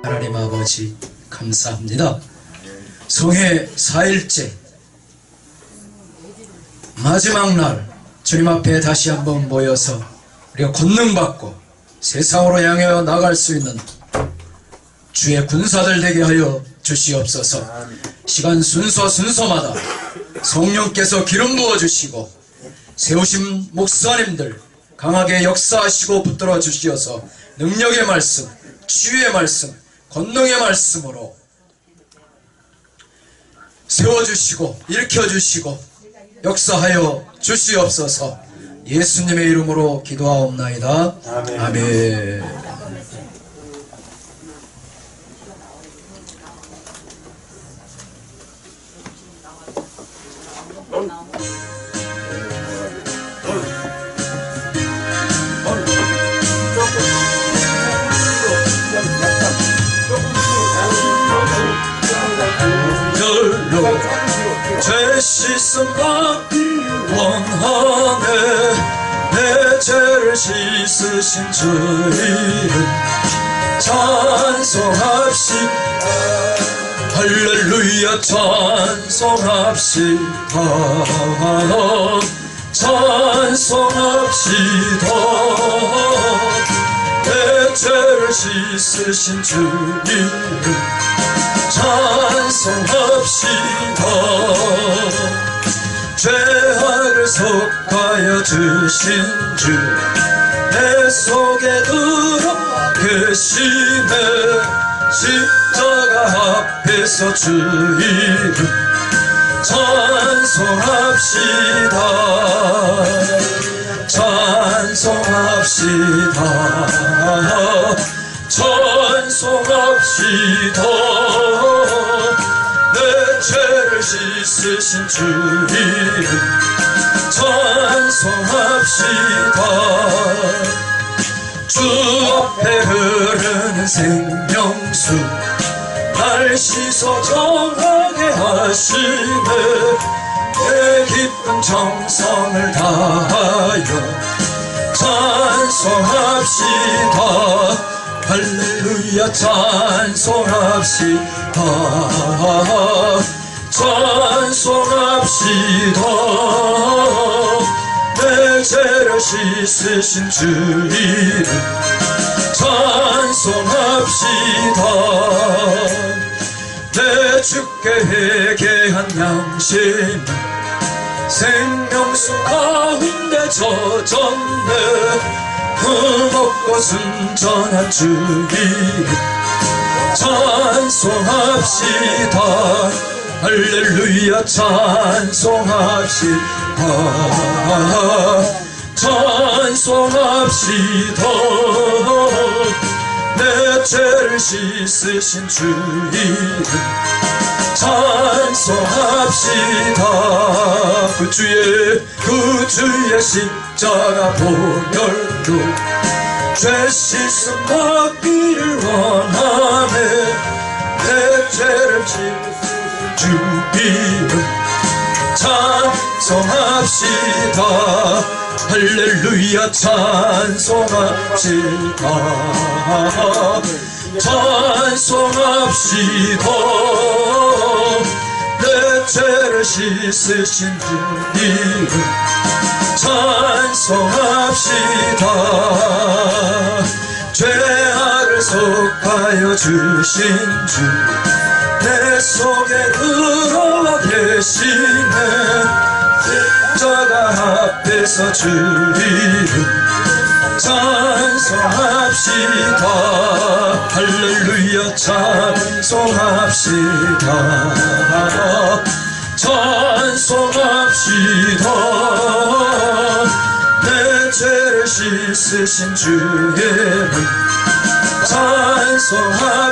하나님 아버지 감사합니다. 성회 4일째 마지막 날 주님 앞에 다시 한번 모여서 우리가 권능받고 세상으로 향해 나갈 수 있는 주의 군사들 되게 하여 주시옵소서. 시간 순서마다 성령께서 기름 부어주시고 세우신 목사님들 강하게 역사하시고 붙들어 주시어서 능력의 말씀, 치유의 말씀, 권능의 말씀으로 세워주시고 일으켜주시고 역사하여 주시옵소서. 예수님의 이름으로 기도하옵나이다. 아멘. 아멘. 죄 씻음 받기 원하네. 내 죄를 씻으신 주 이름 찬송합시다. 할렐루야 찬송합시다. 찬송합시다. 내 죄를 씻으신 주 이름 찬송합시다. 죄악을 속하여 주신 주 내 속에 들어 계시네. 십자가 앞에서 주 이름 찬송합시다. 찬송합시다. 찬송합시다. 내 죄를 씻으신 주 이름 찬송합시다. 주 앞에 흐르는 생명수 날 씻어 정하게 하시네. 내 기쁜 정성을 다하여 찬송합시다. 할렐루야 찬송합시다. 찬송합시다. 내 죄를 씻으신 주 이름 찬송합시다. 내 주께 회개한 양심 생명수 가운데 젖었네. 흠없고 순전한 주 이름 찬송합시다. 할렐루야 찬송합시다. 찬송합시다. 내 죄를 씻으신 주 이름 찬송합시다. 그 주의 십자가 보혈로 죄 씻음 받기를 원하네. 내 죄를 씻으신 주 이름 찬송합시다. 할렐루야 찬송합시다. 찬송합시다. 내 죄를 씻으신 주 이름 찬송합시다. 죄악을 속하여 주신 주 내 속에 들어와 계시네. 십자가 앞에서 주 이름 찬송합시다. 할렐루야 찬송합시다. 찬송합시다. 내 죄를 씻으신 주 이름 찬송합시다.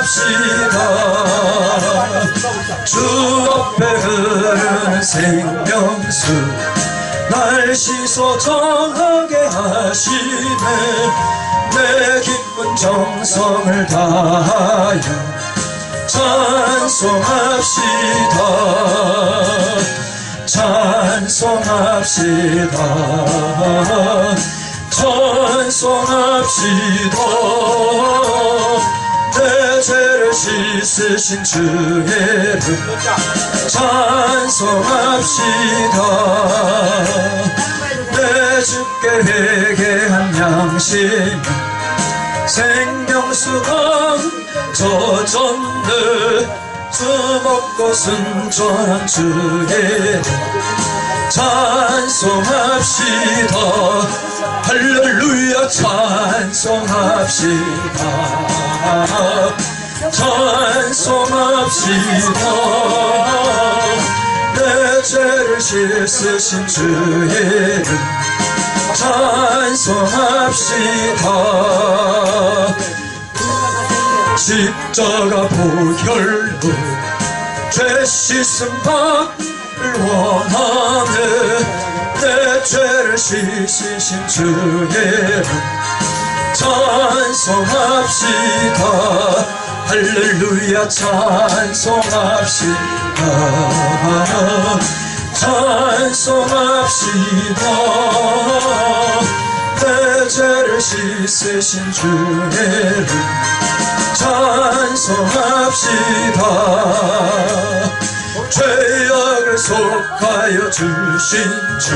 주 앞에 흐르는 생명수 날 씻어 정하게 하시네. 내 기쁜 정성을 다하여 찬송합시다. 찬송합시다. 찬송합시다. 내 죄를 쓰신 주의 이름 찬송합시다. 내 주께 회개한 양심 생명수가 젖었네. 수먹고 순전한 주의 이름 찬송합시다. 할렐루야 찬송합시다. 찬송합시다. 내 죄를 씻으신 주의 이름 찬송합시다. 십자가 보혈로 죄 씻음 받을 원하네. 내 죄를 씻으신 주의 이름 찬송합시다. 할렐루야 찬송합시다. 찬송합시다. 내 죄를 씻으신 주의 이름 찬송합시다. 죄악을 속하여 주신 주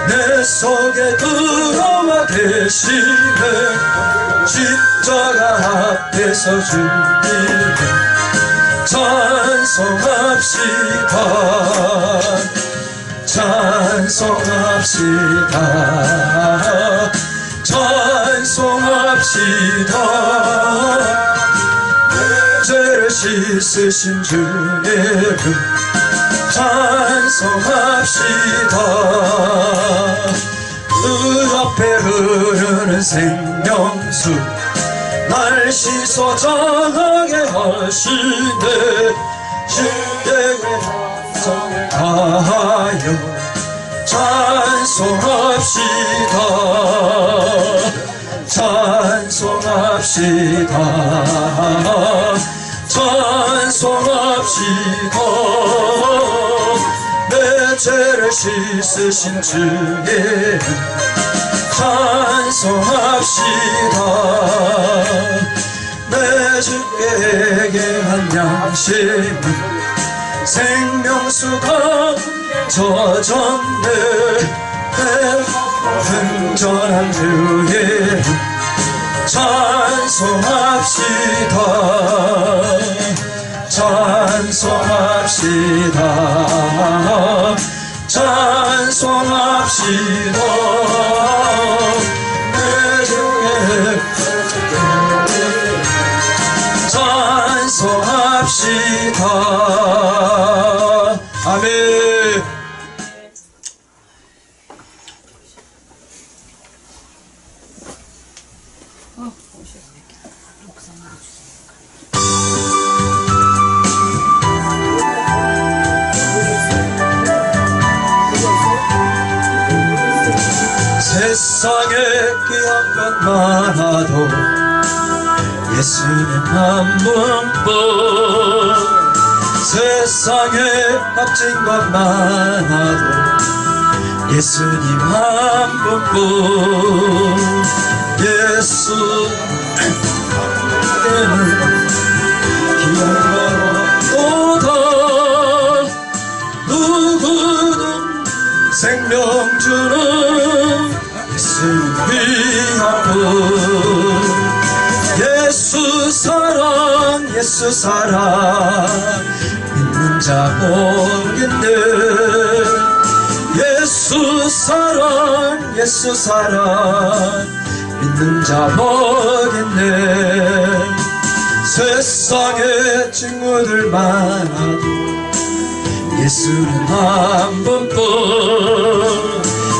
내 속에 들어와 계시네. 십자가 앞에서 주님 찬송합시다. 찬송합시다. 찬송합시다. 내 죄를 씻으신 주의 이름 찬송합시다. 그 앞에 흐르는 생명수 날 씻어장하게 하시네. 십계의 성을 다하여 찬송합시다. 찬송합시다. 찬송합시다. 내 죄를 씻으신 주의 이름 찬송합시다. 내 주께 회개한 양심은 생명수가 젖었네. 내 순전한 주의 이름 찬송합시다. 찬송합시다. 찬송합시다. 내 주께 찬송합시다. 아멘. 세상에 귀한 것 많아도 예수님 한 분뿐. 세상에 값진 것 많아도 예수님 한 분뿐. 예수님은 귀한 것보다 누구는 생명 주는 예수님 귀한 분. 예수 사랑 예수 사랑 믿는 자 모르겠네. 예수 사랑 예수 사랑 믿는 자 모르겠네. 세상에 친구들 많아도 예수는 한 분뿐.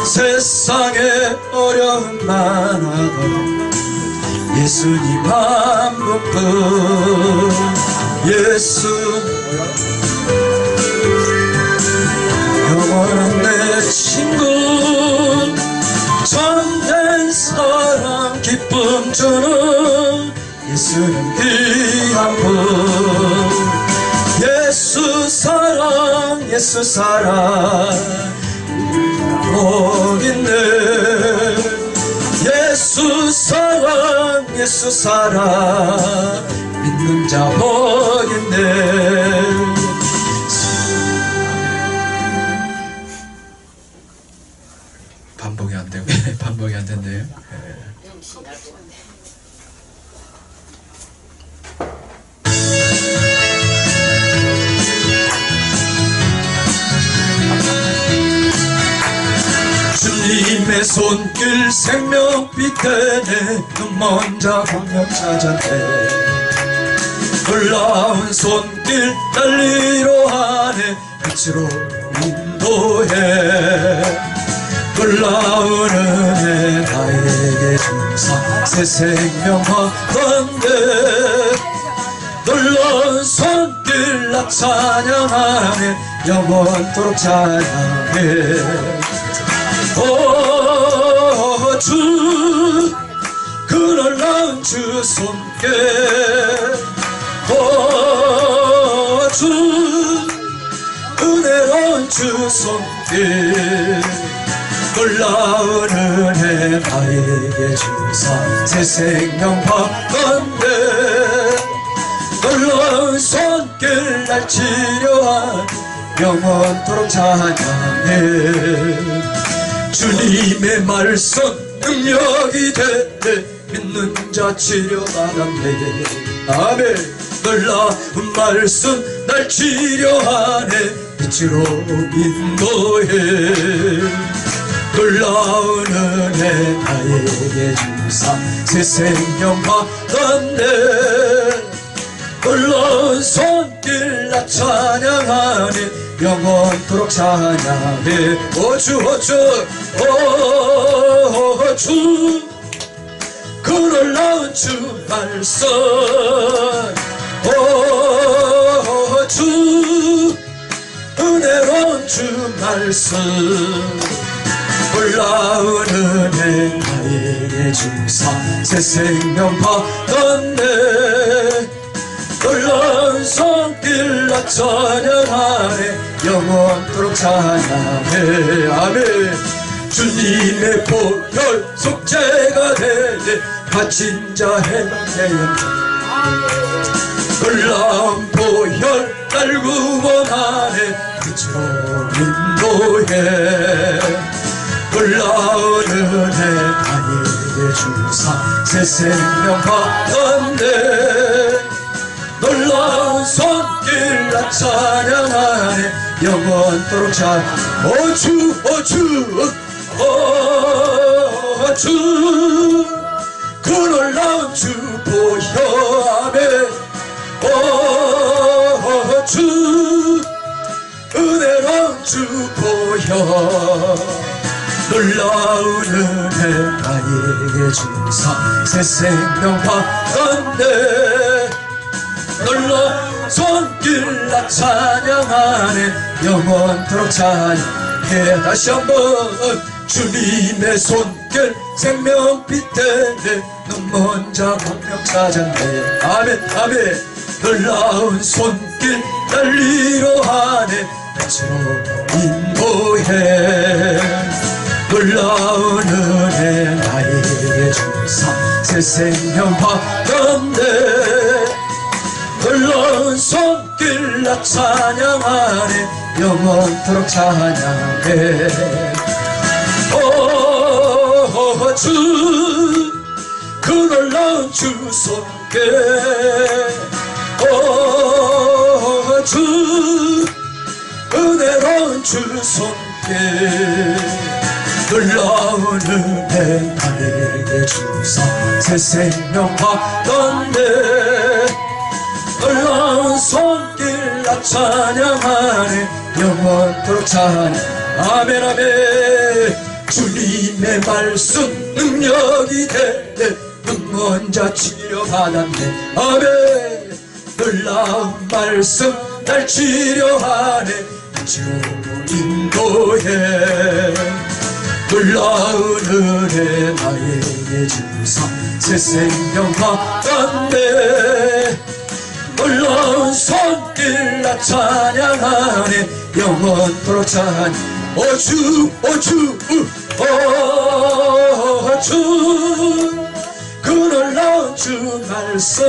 세상에 어려움 많아도 예수님 한 분뿐. 예수 영원한 내 친구 참된 사랑 기쁨 주는 예수는 귀한 분. 예수 사랑 예수 사랑 모르겠네. 예수 사랑 예수 사랑 믿는 믿는 자 복 있네. 반복이 안 되고 반복이 안 된대요. 주님의 손길 생명빛 되네. 눈먼 자 분명 찾았네. 놀라운 손길 달리로 하네. 빛으로 인도해. 놀라운 은혜 나에게 주사 새 생명 얻었네. 놀라운 손길 나 찬양하네. 영원토록 찬양해. 오 주 그 놀라운 주 손길. 오 주 은혜로운 주 손길. 놀라운 은혜 나에게 주사 새 생명 받았네. 놀라운 손길 날 치료한 영원토록 찬양해. 주님의 말씀 능력이 되네. 믿는 자 치료받았네. 아멘. 놀라운 말씀 날 치료하네. 빛으로 인도해. 놀라운 은혜 나에게 주사 새 생명 받았네. 놀라운 손길 나 찬양하네. 영원토록 찬양해. 오주 오주 오주 그 놀라운 주 말씀. 오주 은혜로운 주 말씀. 놀라운 은혜 나에게 주사 새 생명 받았네. 놀라운 손길 나 찬양하네. 영원토록 찬양해. 아멘. 주님의 보혈 속죄가 되네. 갇힌 자 해방되었네. 놀라운 보혈 날 구원하네. 빛으로 인도해. 놀라운 은혜 나에게 주사 새 생명 받았네. 놀라운 손길 나 찬양하네. 영원토록 찬양. 오주 오주 오주 그 놀라운 주 보혈에. 오주 은혜로운 주 보혈. 놀라운 은혜 나에게 주사 새 생명 받았네. 놀라운 손길 나 찬양하네. 영원토록 찬양해. 다시 한번. 주님의 손길 생명빛 되네. 눈먼 자 분명 찾았네. 아멘 아멘. 놀라운 손길 달리로 하네. 빛으로 인도해. 놀라운 은혜 나에게 주사 새 생명 받았네. 놀라운 손길 나 찬양하네. 영원토록 찬양해. 오주 그 놀라운 주 손길. 오주 은혜로운 주 손길. 놀라운 은혜 나에게 주사 새 생명 받았네. 놀라운 손길 나 찬양하네. 영원토록 찬양. 아멘 아멘. 주님의 말씀 능력이 되네. 눈먼 자 치료받았네. 아멘. 놀라운 말씀 날 치료하네. 빛으로 인도해. 놀라운 은혜 나에게 주사 새 생명 받았네. 놀라운 손길 나 찬양하네. 영원토록 찬양. 오주 오주 오주 그 놀라운 주 말씀.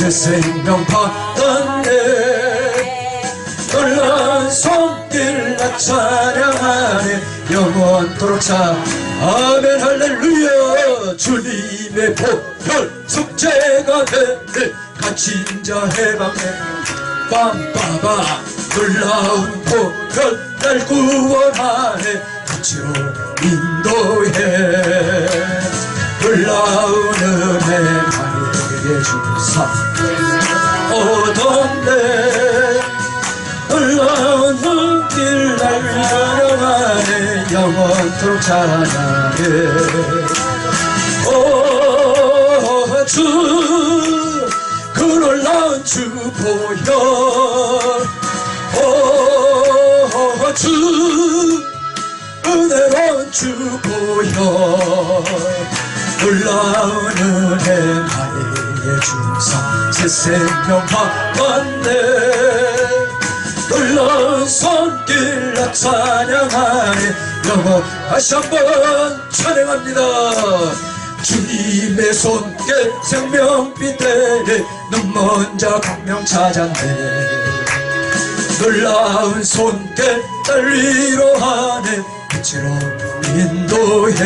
새 생명 받았네. 놀라운 손길 나 찬양하네. 영원토록 아멘 할렐루야. 주님의 보혈 속죄가 되네. 갇힌 자 해방해 빰빠바. 놀라운 보혈 날 구원하네. 빛으로 인도해. 놀라운 은혜 나에게 주사 얻었네. 놀라운 눈길 날 찬양하네. 영원토록 찬양해. 오 주 그 놀라운 주 보혈. 오 주 은혜로운 주 보혈. 놀라운 은혜 나에게 주사 새 생명 받았네. 놀라운 손길 나 찬양하네. 영원 다시 한번 찬양합니다. 주님의 손길 생명빛 되네. 눈먼 자 광명 찾았네. 놀라운 손길 날 위로하네. 빛으로 인도해.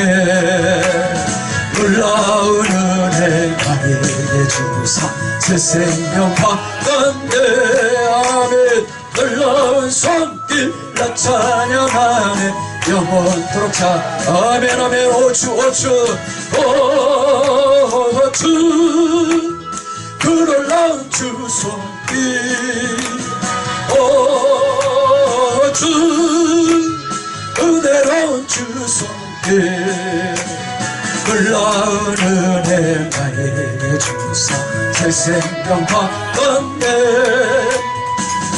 놀라운 은혜 나에게 주사 새 생명 받았네. 아멘. 놀라운 손길 나 찬양하네. 영원토록 아멘 아멘. 오주 오주 오주 그 놀라운 주 손길. 오주 은혜로운 주 손길. 놀라운 은혜 나에게 주사 새 생명 받았네.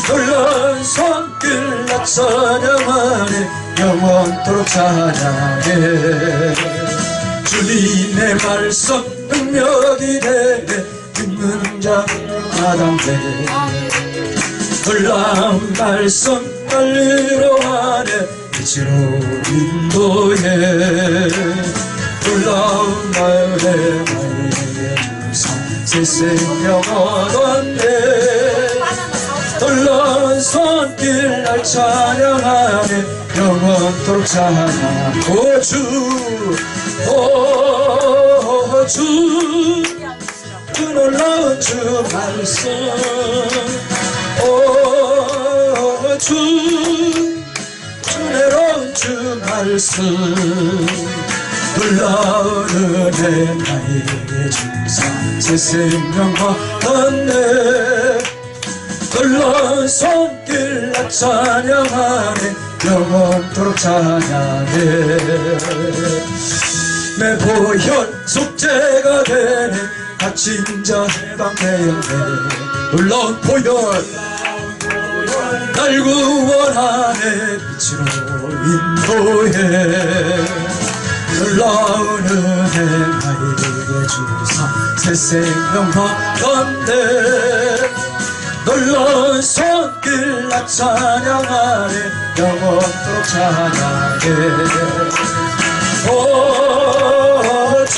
놀라운 손길 나 찬양하네. 영원토록 찬양해. 주님의 말씀 능력이 되네. 듣는 자 마당돼. 놀라운 말씀 날 위로하네. 빛으로 인도해. 놀라운 은혜 나에게 주사 새 생명 얻었네. 놀라운 손길 날 찬양하네. 영원토록 찬양. 오주 오주 그 놀라운 주 말씀. 오주 은혜로운 주 말씀. 놀라운 은혜 나에게 주사 새 생명 받았네. 놀라운 손길 나 찬양하네. 영원토록 찬양해. 내 보혈 속죄가 되네. 갇힌 자 해방되었네. 놀라운 보혈 날 구원하네. 빛으로 인도해. 놀라운 은혜 나에게 주사 새 생명 받았네. 놀라운 손길 나 찬양하네. 영원토록 찬양해. 오주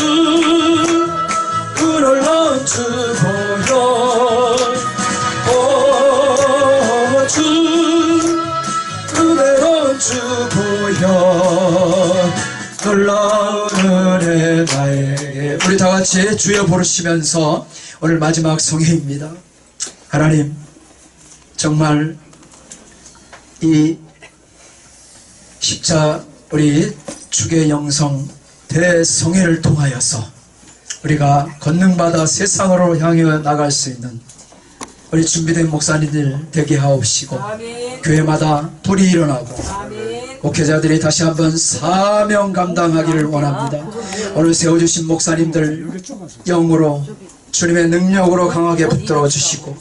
그 놀라운 주 보혈. 오주 은혜로운 주 보혈. 놀라운 은혜 나에게. 우리 다같이 주여 부르시면서 오늘 마지막 성회입니다. 하나님, 정말 이 십자 우리 주의 영성 대성회를 통하여서 우리가 권능받아 세상으로 향해 나갈 수 있는 우리 준비된 목사님들 되게 하옵시고, 아멘. 교회마다 불이 일어나고, 아멘. 목회자들이 다시 한번 사명 감당하기를 원합니다. 오늘 세워주신 목사님들 영으로 주님의 능력으로 강하게 붙들어 주시고,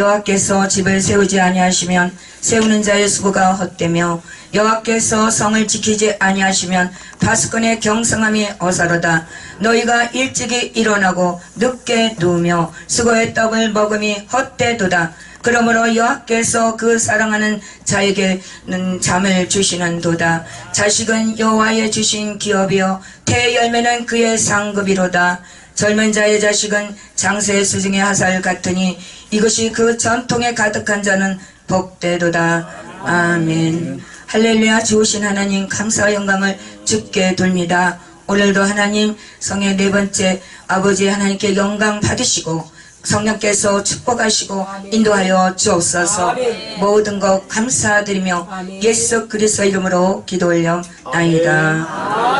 여호와께서 집을 세우지 아니하시면 세우는 자의 수고가 헛되며 여호와께서 성을 지키지 아니하시면 파수꾼의 경성함이 어사로다. 너희가 일찍이 일어나고 늦게 누우며 수고의 떡을 먹음이 헛되도다. 그러므로 여호와께서 그 사랑하는 자에게는 잠을 주시는도다. 자식은 여호와의 주신 기업이요 태의 열매는 그의 상급이로다. 젊은 자의 자식은 장수의 수중의 화살 같으니 이것이 그 전통에 가득한 자는 복되도다. 아멘. 할렐루야. 좋으신 하나님, 감사와 영광을 주께 돌립니다. 오늘도 하나님 성의 네 번째 아버지 하나님께 영광 받으시고 성령께서 축복하시고 인도하여 주옵소서. 모든 것 감사드리며 예수 그리스도 이름으로 기도 올려나이다.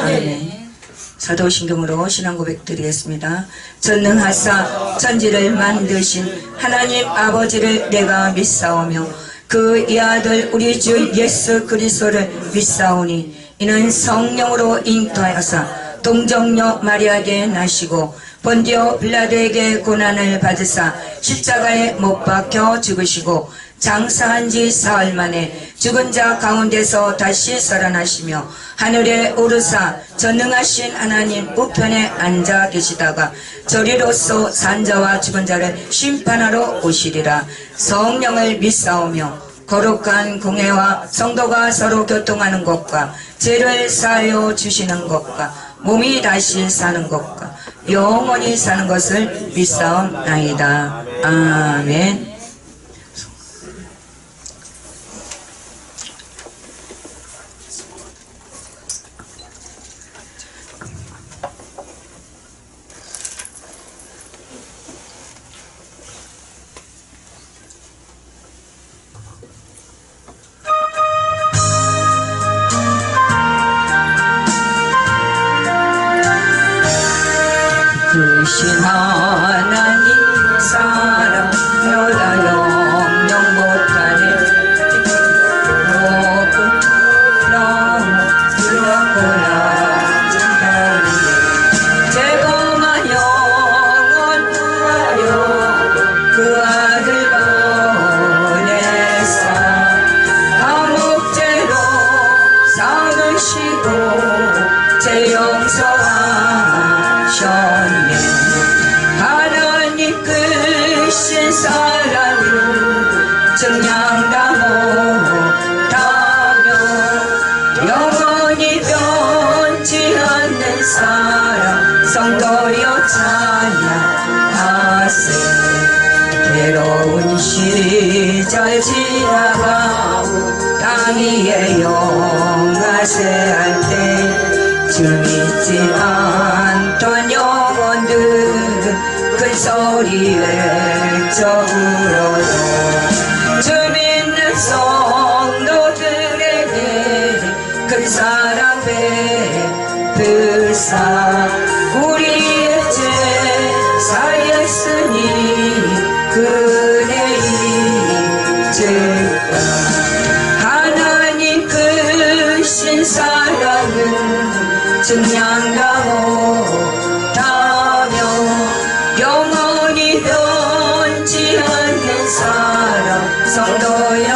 아멘. 사도신경으로 신앙 고백 드리겠습니다. 전능하사 천지를 만드신 하나님 아버지를 내가 믿사오며 그 이 아들 우리 주 예수 그리스도를 믿사오니 이는 성령으로 잉태하여사 동정녀 마리아에게 나시고 본디오 빌라도에게 고난을 받으사 십자가에 못 박혀 죽으시고 장사한 지 사흘 만에 죽은 자 가운데서 다시 살아나시며 하늘에 오르사 전능하신 하나님 우편에 앉아 계시다가 저리로서 산자와 죽은 자를 심판하러 오시리라. 성령을 믿사오며 거룩한 공회와 성도가 서로 교통하는 것과 죄를 사하여 주시는 것과 몸이 다시 사는 것과 영원히 사는 것을 믿사옵나이다. 아멘. 크신 하나님 사랑 너다 영영 못하네 제거만 영원 구하여 그 아들 보내사 감옥죄로 삼으시고 제 용서하셨네. 하나님 크신 사랑을 증량다 못하며 영원히 변치 않는 사랑 성도여 찬양하세. 괴로운 시절 지나가고 땅 위에 영화세할 때 주 믿지 않던 영혼들은 큰 소리 외쳐 울어도 주 믿는 성도들에게 큰 사랑 베푸사 우리의 죄 사였으니 그네 잊을까. 하나님 크신 사랑은 증량다 못하며 영원히 변치 않는 사랑 성도여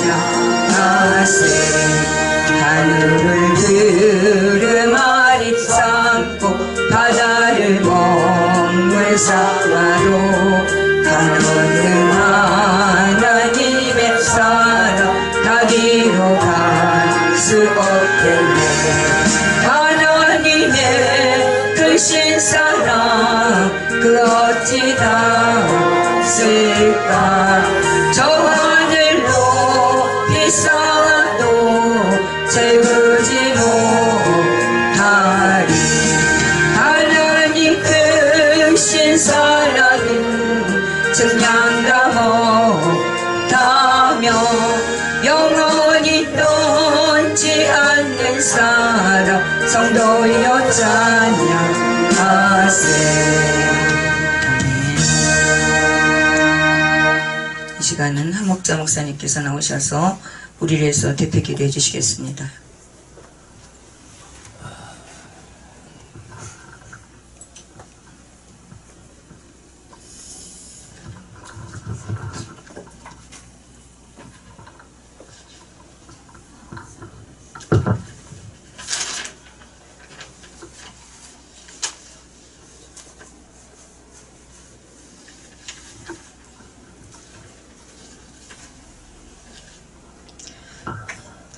찬양하세. 하늘을 두루마리 삼고 바다를 먹물 삼아도 한없는 하나님의 사랑 다기로 갈 수 없겠네. 하나님의 크신 사랑 그 어찌 닿았을까. 저 하늘 높이 쌓아도 채우지 못하리. 하나님 크신 사랑은 증량다 못하며 영원히 변치 않는 사랑 성도여 찬양하세. 이 시간은 한목자 목사님께서 나오셔서 우리를 위해서 대표 기도해 주시겠습니다.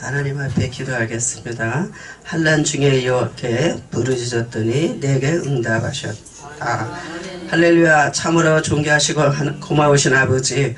하나님 앞에 기도하겠습니다. 환난 중에 여호와께 부르짖었더니 내게 응답하셨다. 할렐루야. 참으로 존귀하시고 고마우신 아버지,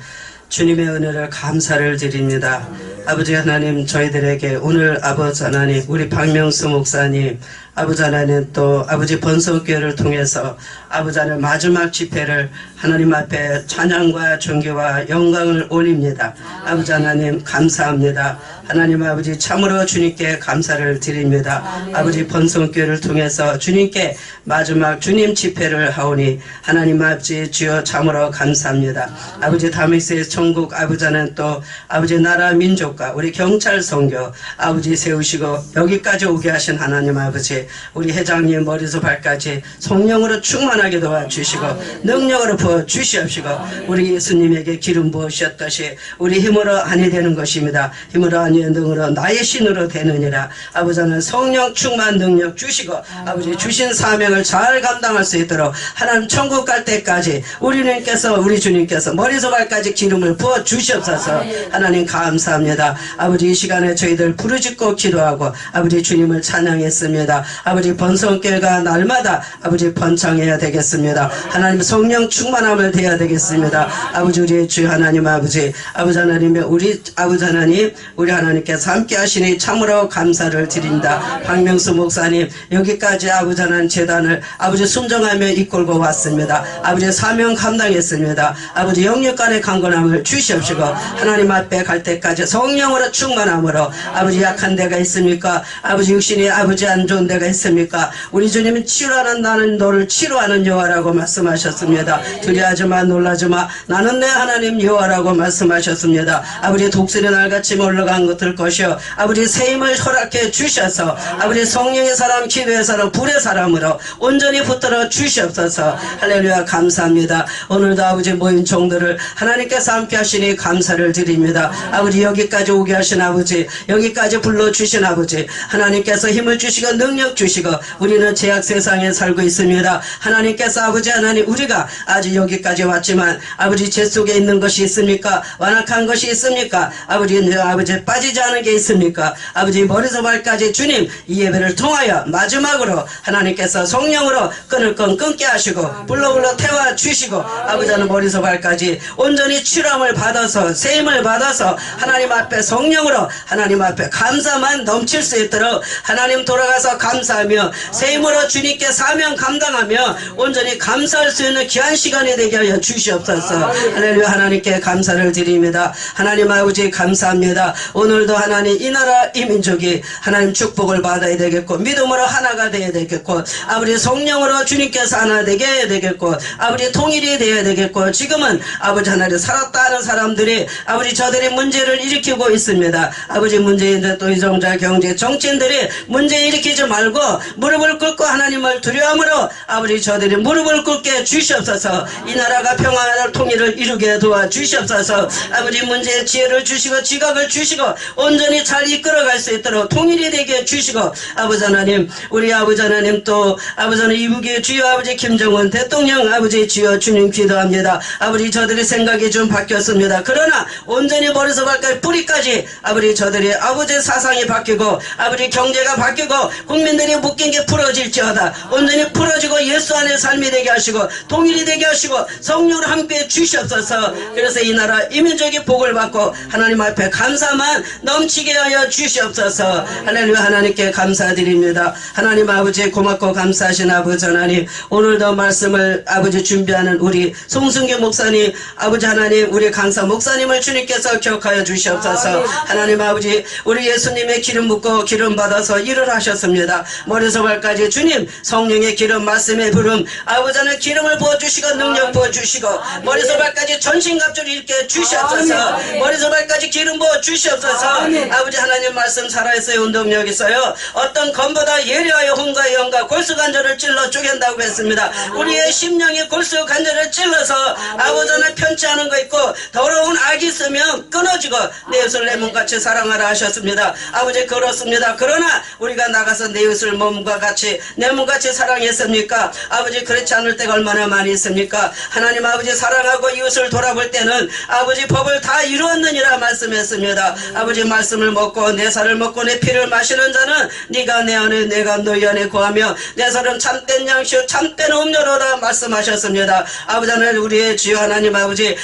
주님의 은혜를 감사를 드립니다. 아버지 하나님, 저희들에게 오늘 아버지 하나님, 우리 박명수 목사님, 아버지 하나님, 또 아버지 번성교회를 통해서 아버지 하나님 마지막 집회를 하나님 앞에 찬양과 존귀와 영광을 올립니다. 아버지 하나님 감사합니다. 하나님 아버지, 참으로 주님께 감사를 드립니다. 아버지 번성교회를 통해서 주님께 마지막 주님 집회를 하오니 하나님 아버지 주여 참으로 감사합니다. 아버지 다메섹 천국 아버지 하나님, 또 아버지 나라 민족과 우리 경찰 선교 아버지 세우시고 여기까지 오게 하신 하나님 아버지, 우리 회장님 머리에서 발까지 성령으로 충만하게 도와주시고 능력으로 부어주시옵시고 우리 예수님에게 기름 부으셨듯이 우리 힘으로 아니 되는 것입니다. 힘으로 아니 능으로 나의 신으로 되느니라. 아버지는 성령 충만 능력 주시고 아버지 주신 사명을 잘 감당할 수 있도록 하나님 천국 갈 때까지 우리 주님께서 머리에서 발까지 기름을 부어주시옵소서. 하나님 감사합니다. 아버지 이 시간에 저희들 부르짖고 기도하고 아버지 주님을 찬양했습니다. 아버지 번성교회가 날마다 아버지 번창해야 되겠습니다. 하나님 성령 충만함을 돼야 되겠습니다. 아버지 우리의 주 하나님 아버지, 아버지 하나님의 우리 아버지 하나님, 우리 하나님께서 함께 하시니 참으로 감사를 드립니다. 박명수 목사님 여기까지 아버지 하나님 재단을 아버지 순종하며 이끌고 왔습니다. 아버지 사명 감당했습니다. 아버지 영육간의 강건함을 주시옵시고 하나님 앞에 갈 때까지 성령으로 충만함으로 아버지 약한 데가 있습니까? 아버지 육신이 아버지 안 좋은 데가 있습니까? 우리 주님은 치료하는 나는 너를 치료하는 여호와라고 말씀하셨습니다. 두려워하지마 놀라지마 나는 내 하나님 여호와라고 말씀하셨습니다. 아버지 독수리 날같이 올라간 것들 것이요 아버지 새 힘을 허락해 주셔서 아버지 성령의 사람, 기도의 사람, 불의 사람으로 온전히 붙들어 주시옵소서. 할렐루야 감사합니다. 오늘도 아버지 모인 종들을 하나님께서 함께 하시니 감사를 드립니다. 아버지 여기까지 오게 하신 아버지, 여기까지 불러주신 아버지, 하나님께서 힘을 주시고 능력 주시고 우리는 제약 세상에 살고 있습니다. 하나님께서 아버지 하나님, 우리가 아직 여기까지 왔지만 아버지 제 속에 있는 것이 있습니까? 완악한 것이 있습니까? 아버지 빠지지 않은 게 있습니까? 아버지 머리에서 발까지 주님 이 예배를 통하여 마지막으로 하나님께서 성령으로 끊을 건 끊게 하시고 불러 태워 주시고 아버지는 머리에서 발까지 온전히 치료함을 받아서 세임을 받아서 하나님 앞에 성령으로 하나님 앞에 감사만 넘칠 수 있도록 하나님 돌아가서 감사하며 세임으로 주님께 사명 감당하며 온전히 감사할 수 있는 귀한 시간이 되게 하여 주시옵소서. 할렐루야. 하나님께 감사를 드립니다. 하나님 아버지 감사합니다. 오늘도 하나님 이 나라 이 민족이 하나님 축복을 받아야 되겠고 믿음으로 하나가 되어야 되겠고 아버지 성령으로 주님께서 하나 되게 해야 되겠고 아버지 통일이 되어야 되겠고 지금은 아버지 하나님 살았다 하는 사람들이 아버지 저들의 문제를 일으키고 있습니다. 아버지 문재인들 또 이정자 경제 정치인들이 문제 일으키지 말고 무릎을 꿇고 하나님을 두려움으로 아버지 저들이 무릎을 꿇게 주시옵소서. 이 나라가 평화를 통일을 이루게 도와주시옵소서. 아버지 문제의 지혜를 주시고 지각을 주시고 온전히 잘 이끌어갈 수 있도록 통일이 되게 주시고 아버지 하나님, 우리 아버지 하나님 또 아버지 하나님 이북의 주여 아버지 김정은 대통령 아버지 주여 주님 기도합니다. 아버지 저들의 생각이 좀 바뀌었습니다. 그러나 온전히 머리에서 발까지 뿌리까지 아버지 저들이 아버지 사상이 바뀌고 아버지 경제가 바뀌고 국민들이 묶인 게 풀어질지어다 온전히 풀어지고 예수 안에 삶이 되게 하시고 통일이 되게 하시고 성령으로 함께 주시옵소서. 그래서 이 나라 이 민족이 복을 받고 하나님 앞에 감사만 넘치게 하여 주시옵소서. 할렐루야. 하나님께 감사드립니다. 하나님 아버지 고맙고 감사하신 아버지 하나님, 오늘도 말씀을 아버지 준비하는 우리 송승규 목사님 아버지 하나님, 우리 강사 목사님을 주님께서 기억하여 주시옵소서. 하나님 아버지 우리 예수님의 기름 붓고 기름 받아서 일을 하셨습니다. 머리에서 발까지 주님 성령의 기름 말씀의 부름 아버지는 기름을 부어주시고 능력 부어주시고 머리에서 발까지 전신갑주를 입게 주시옵소서. 머리에서 발까지 기름 부어주시옵소서. 아버지 하나님 말씀 살아있어요. 운동력 있어요. 어떤 검보다 예리하여 혼과 영과 골수관절을 찔러 쪼갠다고 했습니다. 우리의 심령의 골수관절을 찔러서 아버지는 편치 않은 거 있고 더러운 악이 있으면 끊어지고 내 이웃을 내 몸같이 사랑하라 하셨습니다. 아버지 그렇습니다. 그러나 우리가 나가서 내 이웃을 몸과 같이 내 몸같이 사랑했습니까? 아버지 그렇지 않을 때가 얼마나 많이 있습니까? 하나님 아버지 사랑하고 이웃을 돌아볼 때는 아버지 법을 다 이루었느니라 말씀했습니다. 아버지 말씀을 먹고 내 살을 먹고 내 피를 마시는 자는 네가 내 안에 내가 너희 안에 거하며 내 살은 참된 양식 참된 음료로라 말씀하셨습니다. 아버지 하나님 우리의 주여 하나님 아버지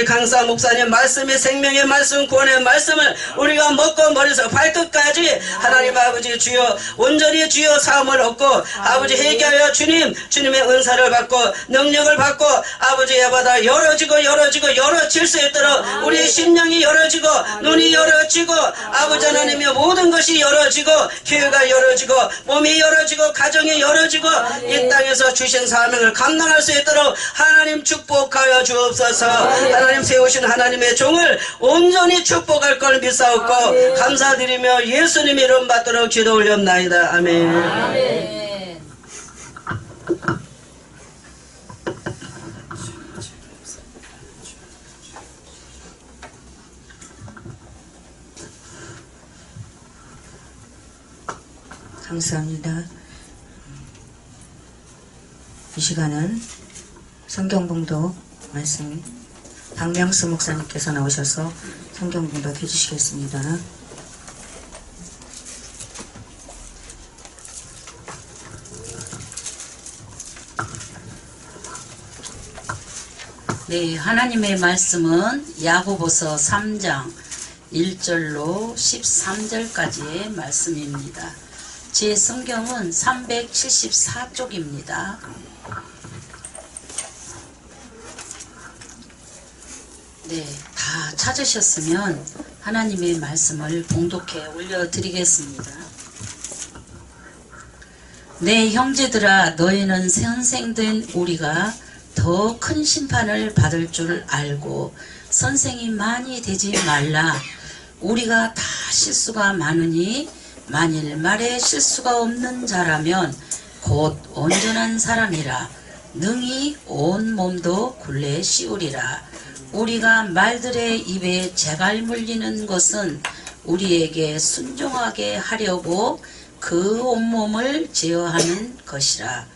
강사 목사님 말씀이 생명의 말씀 구원의 말씀을 우리가 먹고 머리에서 발끝까지 하나님 아버지 주여 온전히 주여 사함을 얻고 아버지 회개하여 주님의 은사를 받고 능력을 받고 아버지의 바다 열어지고 열어질 수 있도록 우리의 심령이 열어지고 눈이 열어지고 아버지 하나님의 모든 것이 열어지고 교회가 열어지고 몸이 열어지고 가정이 열어지고 이 땅에서 주신 사명을 감당할 수 있도록 하나님 축복하여 주옵소서. 하나님 세우신 하나님의 종을 온전히 축복할 걸 믿사옵고 감사드리며 예수님 이름 받도록 기도 올렸나이다. 아멘. 감사합니다. 이 시간은 성경봉독 말씀 박명수 목사님께서 나오셔서 성경봉독 해주시겠습니다. 네, 하나님의 말씀은 야고보서 3장 1절로 13절까지의 말씀입니다. 제 성경은 374쪽입니다. 네, 다 찾으셨으면 하나님의 말씀을 봉독해 올려드리겠습니다. 내 형제들아 너희는 선생된 우리가 더 큰 심판을 받을 줄 알고 선생이 많이 되지 말라. 우리가 다 실수가 많으니 만일 말에 실수가 없는 자라면 곧 온전한 사람이라 능히 온 몸도 굴레 씌우리라. 우리가 말들의 입에 재갈 물리는 것은 우리에게 순종하게 하려고 그 온몸을 제어하는 것이라.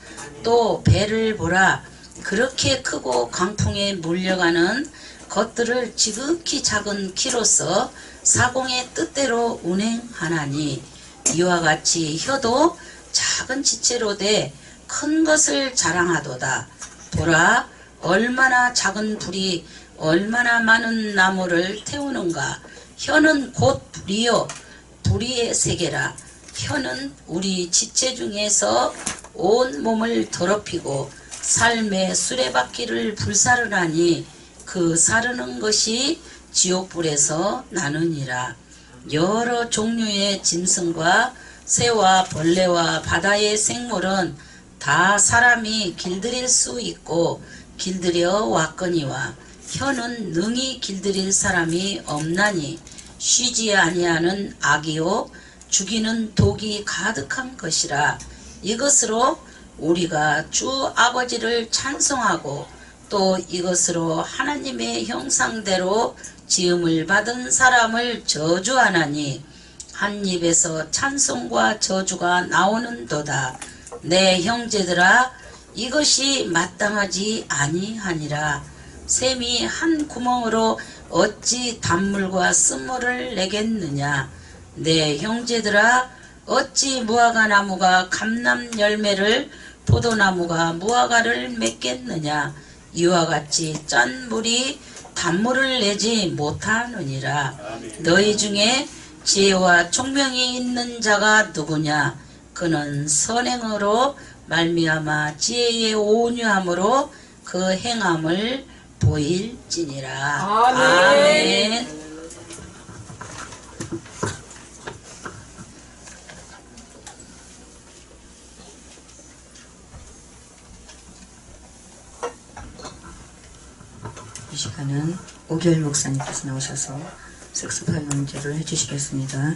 또 배를 보라. 그렇게 크고 강풍에 몰려가는 것들을 지극히 작은 키로서 사공의 뜻대로 운행하나니 이와 같이 혀도 작은 지체로 돼 큰 것을 자랑하도다. 보라, 얼마나 작은 불이 얼마나 많은 나무를 태우는가. 혀는 곧 불이요 불의 세계라. 혀는 우리 지체 중에서 온 몸을 더럽히고 삶의 수레바퀴를 불사르나니 그 사르는 것이 지옥불에서 나느니라. 여러 종류의 짐승과 새와 벌레와 바다의 생물은 다 사람이 길들일 수 있고 길들여 왔거니와 혀는 능히 길들일 사람이 없나니 쉬지 아니하는 악이요 죽이는 독이 가득한 것이라. 이것으로 우리가 주 아버지를 찬송하고 또 이것으로 하나님의 형상대로 지음을 받은 사람을 저주하나니 한 입에서 찬송과 저주가 나오는도다. 내 형제들아 이것이 마땅하지 아니하니라. 샘이 한 구멍으로 어찌 단물과 쓴물을 내겠느냐. 내 형제들아 어찌 무화과 나무가 감람 열매를 포도나무가 무화과를 맺겠느냐. 이와 같이 짠 물이 단물을 내지 못하느니라. 너희 중에 지혜와 총명이 있는 자가 누구냐. 그는 선행으로 말미암아 지혜의 온유함으로 그 행함을 보일지니라. 아멘. 이 시간은 오결 목사님께서 나오셔서 색소폰 연주를 해주시겠습니다.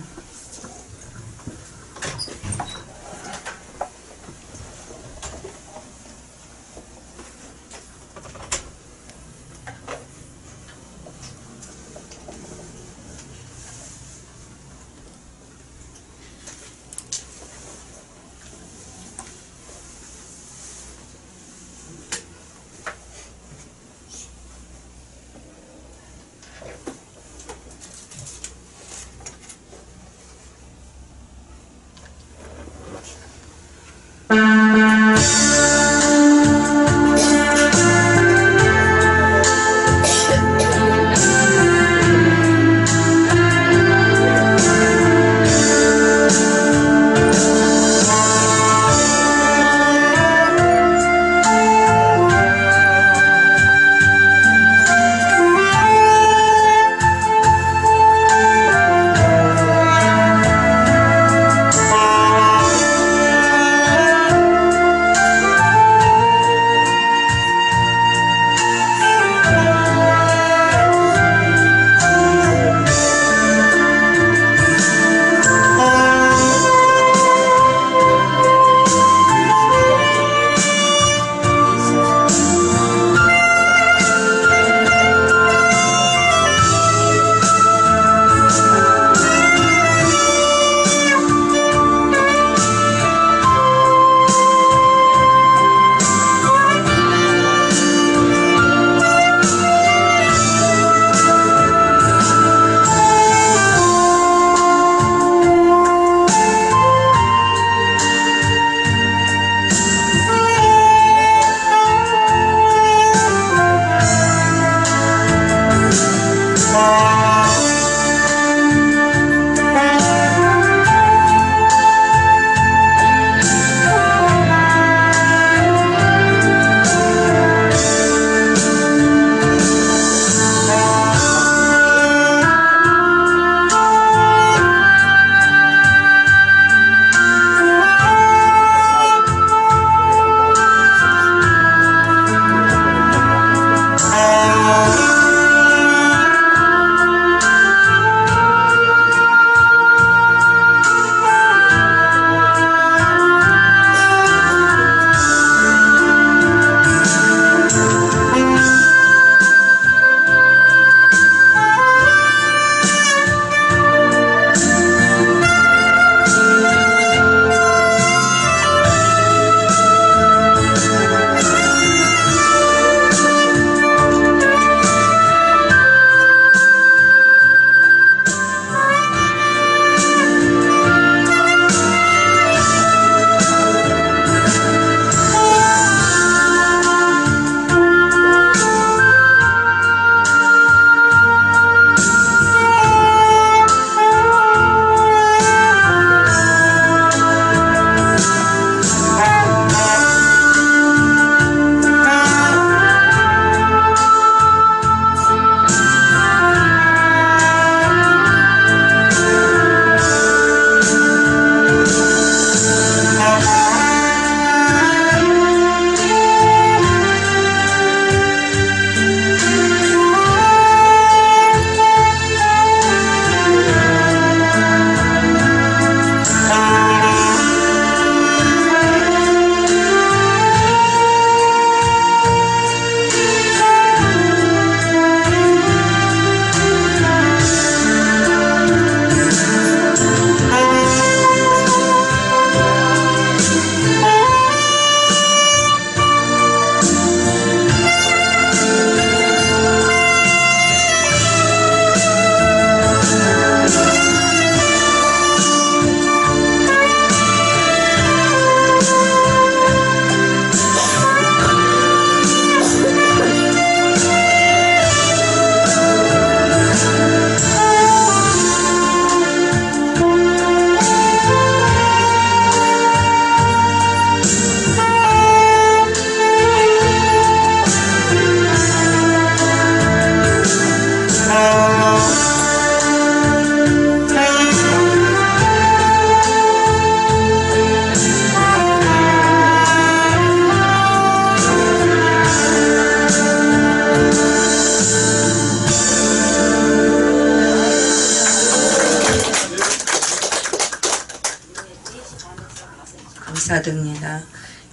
감사드립니다.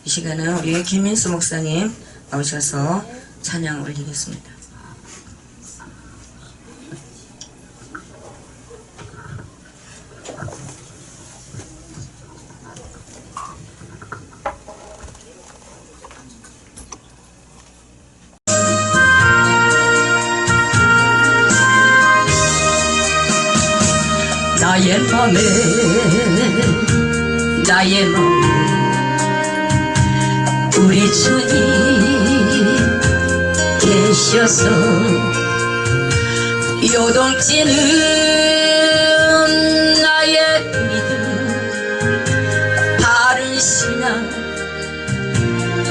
이 시간은 우리 김민수 목사님 나오셔서 찬양 올리겠습니다. 나의 맘에 우리 주님 계셔서 요동치는 나의 믿음 바른 신앙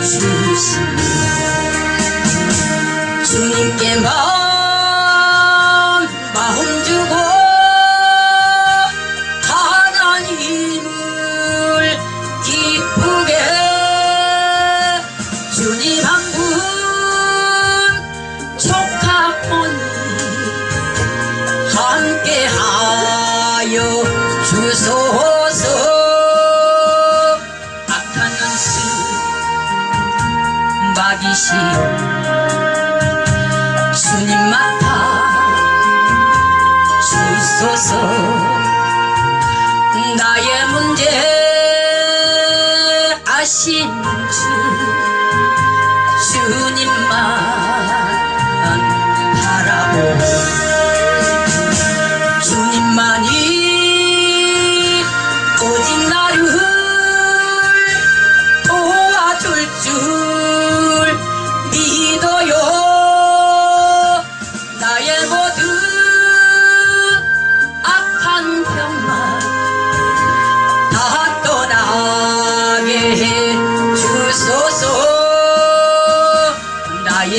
주시니 주님께 마음 주고 하나님을 기쁘게 주님 한 분 촉하오니 함께하여 주소서. 악한 연습 마귀시 주님 맡아 주소서. 나의 문제 아신 주님만 바라보고 주님만이 오직 나를 도와줄 줄 믿어요. 나의 모든 악한 병만 다 떠나게 해 주소서. 나의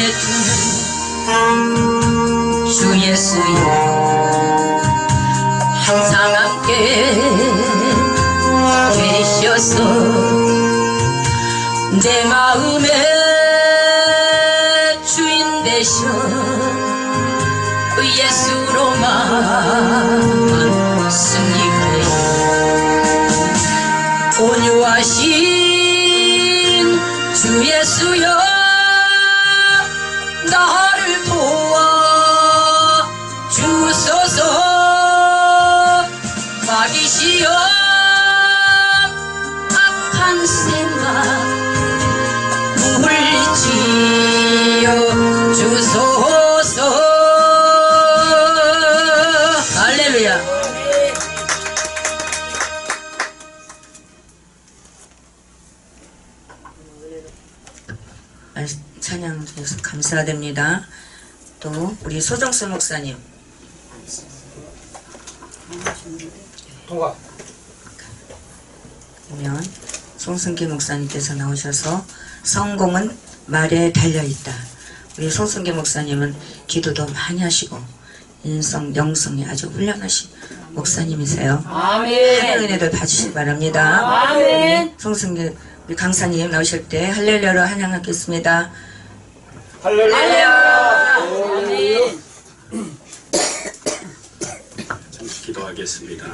주 예수여 항상 함께 계셔서 내 마음의 주인 되셔 예수로만 승리해. 온유하신 주 예수여 나를 도와 주소서. 마귀시여 악한 생각 물리치여 주소서. 할렐루야. 찬양 주셔서 감사드립니다. 또 우리 소정수 목사님 통과. 그러면 송승기 목사님께서 나오셔서 성공은 말에 달려있다. 우리 송승기 목사님은 기도도 많이 하시고 인성, 영성이 아주 훌륭하신 목사님이세요. 하나님의 은혜를 봐주시기 바랍니다. 아멘. 송승기 우리 강사님 나오실 때 할렐루야로 환영하겠습니다. 잠시 기도하겠습니다.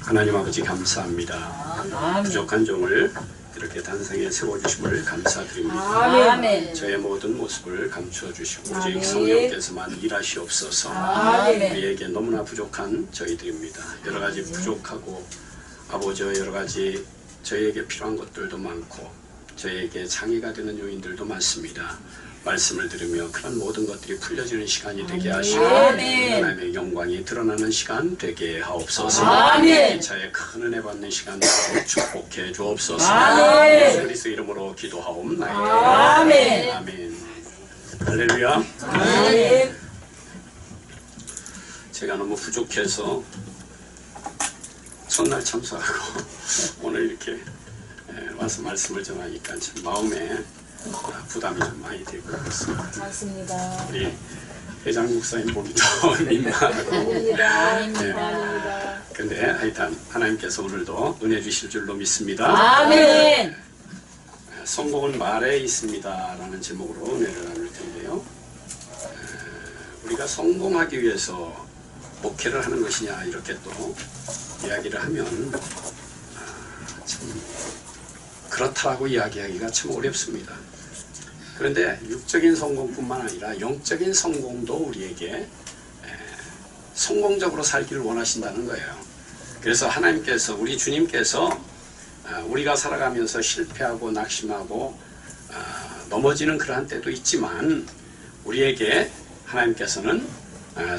하나님 아버지 감사합니다. 부족한 종을 이렇게 단상에 세워주심을 감사드립니다. 아멘. 저의 모든 모습을 감추어주시고 오직 성령께서만 일하시옵소서. 우리에게 너무나 부족한 저희들입니다. 여러 가지 부족하고 아버지와 여러 가지 저희에게 필요한 것들도 많고 저희에게 장애가 되는 요인들도 많습니다. 말씀을 들으며 그런 모든 것들이 풀려지는 시간이 되게 하시고 하나님의 영광이 드러나는 시간 되게 하옵소서. 이 차에 큰 은혜 받는 시간 되도록 축복해 주옵소서. 예수 그리스도 이름으로 기도하옵나이다. 아멘. 할렐루야. 제가 너무 부족해서 첫날 참석하고 오늘 이렇게 와서 말씀을 전하니까 참 마음에 부담이 좀 많이 되고 그렇습니다. 맞습니다. 우리 회장 목사님 보기 더 민망하고. 아닙니다. 근데 하여튼 하나님께서 오늘도 은혜 주실 줄로 믿습니다. 아멘. 성공은 말에 있습니다라는 제목으로 은혜를 나눌 텐데요. 우리가 성공하기 위해서 목회를 하는 것이냐 이렇게 또 이야기를 하면 참 그렇다라고 이야기하기가 참 어렵습니다. 그런데 육적인 성공뿐만 아니라 영적인 성공도 우리에게 성공적으로 살기를 원하신다는 거예요. 그래서 하나님께서, 우리 주님께서 우리가 살아가면서 실패하고 낙심하고 넘어지는 그러한 때도 있지만 우리에게 하나님께서는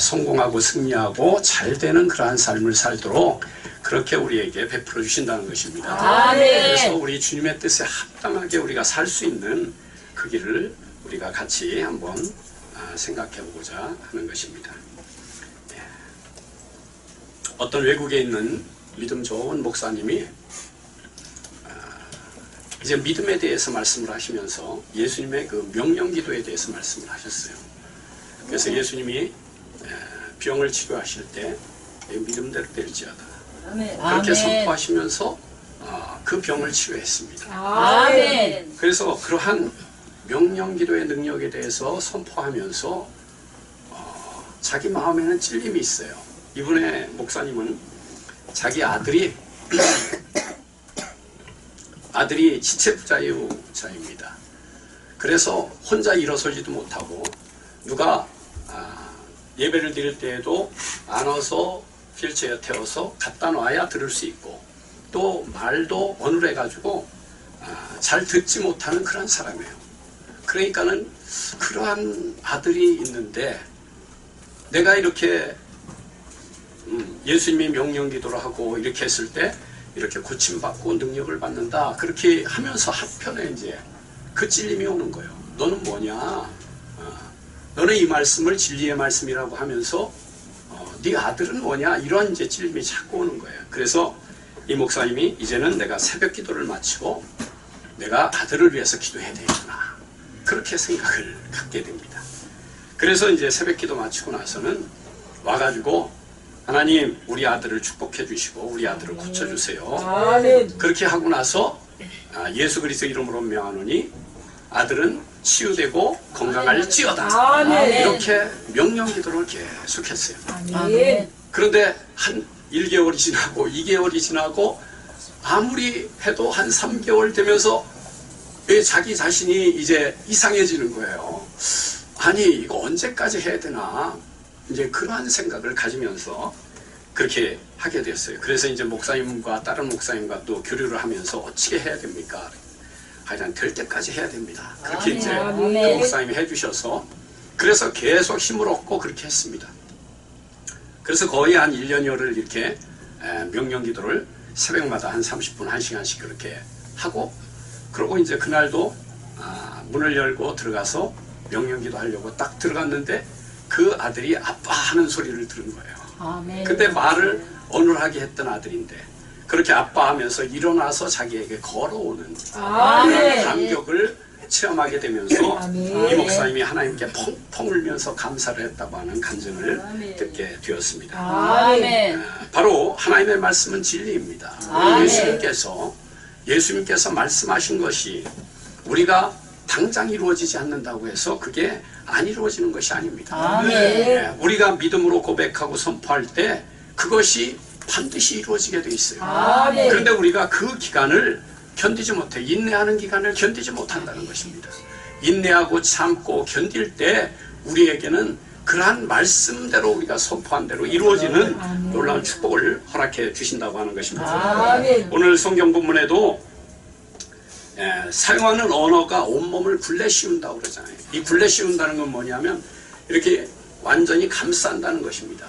성공하고 승리하고 잘 되는 그러한 삶을 살도록 그렇게 우리에게 베풀어 주신다는 것입니다. 그래서 우리 주님의 뜻에 합당하게 우리가 살 수 있는 그 길을 우리가 같이 한번 생각해 보고자 하는 것입니다. 어떤 외국에 있는 믿음 좋은 목사님이 이제 믿음에 대해서 말씀을 하시면서 예수님의 그 명령기도에 대해서 말씀을 하셨어요. 그래서 예수님이 병을 치료하실 때 믿음대로 될지어다 그렇게 선포하시면서 그 병을 치료했습니다. 아멘. 그래서 그러한 명령기도의 능력에 대해서 선포하면서 자기 마음에는 찔림이 있어요. 이분의 목사님은 자기 아들이 지체부자유자입니다. 그래서 혼자 일어서지도 못하고 누가 예배를 드릴 때에도 안아서 휠체어에 태워서 갖다 놔야 들을 수 있고 또 말도 어눌해가지고 잘 듣지 못하는 그런 사람이에요. 그러니까는 그러한 아들이 있는데 내가 이렇게 예수님이 명령기도를 하고 이렇게 했을 때 이렇게 고침받고 능력을 받는다 그렇게 하면서 한편에 이제 그 찔림이 오는 거예요. 너는 뭐냐? 너는 이 말씀을 진리의 말씀이라고 하면서 네 아들은 뭐냐? 이런 이제 찔림이 자꾸 오는 거예요. 그래서 이 목사님이 이제는 내가 새벽 기도를 마치고 내가 아들을 위해서 기도해야 되겠구나 그렇게 생각을 갖게 됩니다. 그래서 이제 새벽 기도 마치고 나서는 와가지고 하나님 우리 아들을 축복해 주시고 우리 아들을 고쳐주세요. 그렇게 하고 나서 예수 그리스도 이름으로 명하노니 아들은 치유되고 건강할지어다 이렇게 명령기도를 계속했어요. 그런데 한 1개월이 지나고 2개월이 지나고 아무리 해도 한 3개월 되면서 자기 자신이 이제 이상해지는 거예요. 아니 이거 언제까지 해야 되나 이제 그러한 생각을 가지면서 그렇게 하게 됐어요. 그래서 이제 목사님과 다른 목사님과 또 교류를 하면서 어떻게 해야 됩니까? 하여간 될 때까지 해야 됩니다. 그렇게 이제 그 목사님이 해주셔서 그래서 계속 힘을 얻고 그렇게 했습니다. 그래서 거의 한 1년여를 이렇게 명령기도를 새벽마다 한 30분, 1시간씩 그렇게 하고 그러고 이제 그날도 문을 열고 들어가서 명령기도 하려고 딱 들어갔는데 그 아들이 아빠 하는 소리를 들은 거예요. 근데 말을 어눌하게 했던 아들인데 그렇게 아빠 하면서 일어나서 자기에게 걸어오는 그런 감격을 체험하게 되면서 이 목사님이 하나님께 펑펑 울면서 감사를 했다고 하는 간증을 듣게 되었습니다. 바로 하나님의 말씀은 진리입니다. 예수님께서 말씀하신 것이 우리가 당장 이루어지지 않는다고 해서 그게 안 이루어지는 것이 아닙니다. 우리가 믿음으로 고백하고 선포할 때 그것이 반드시 이루어지게 돼 있어요. 그런데 우리가 그 기간을 견디지 못해 인내하는 기간을 견디지 못한다는 것입니다. 인내하고 참고 견딜 때 우리에게는 그러한 말씀대로 우리가 선포한 대로 이루어지는 놀라운 축복을 허락해 주신다고 하는 것입니다. 오늘 성경 본문에도 사용하는 언어가 온몸을 굴레 씌운다고 그러잖아요. 이 굴레 씌운다는 건 뭐냐면 이렇게 완전히 감싼다는 것입니다.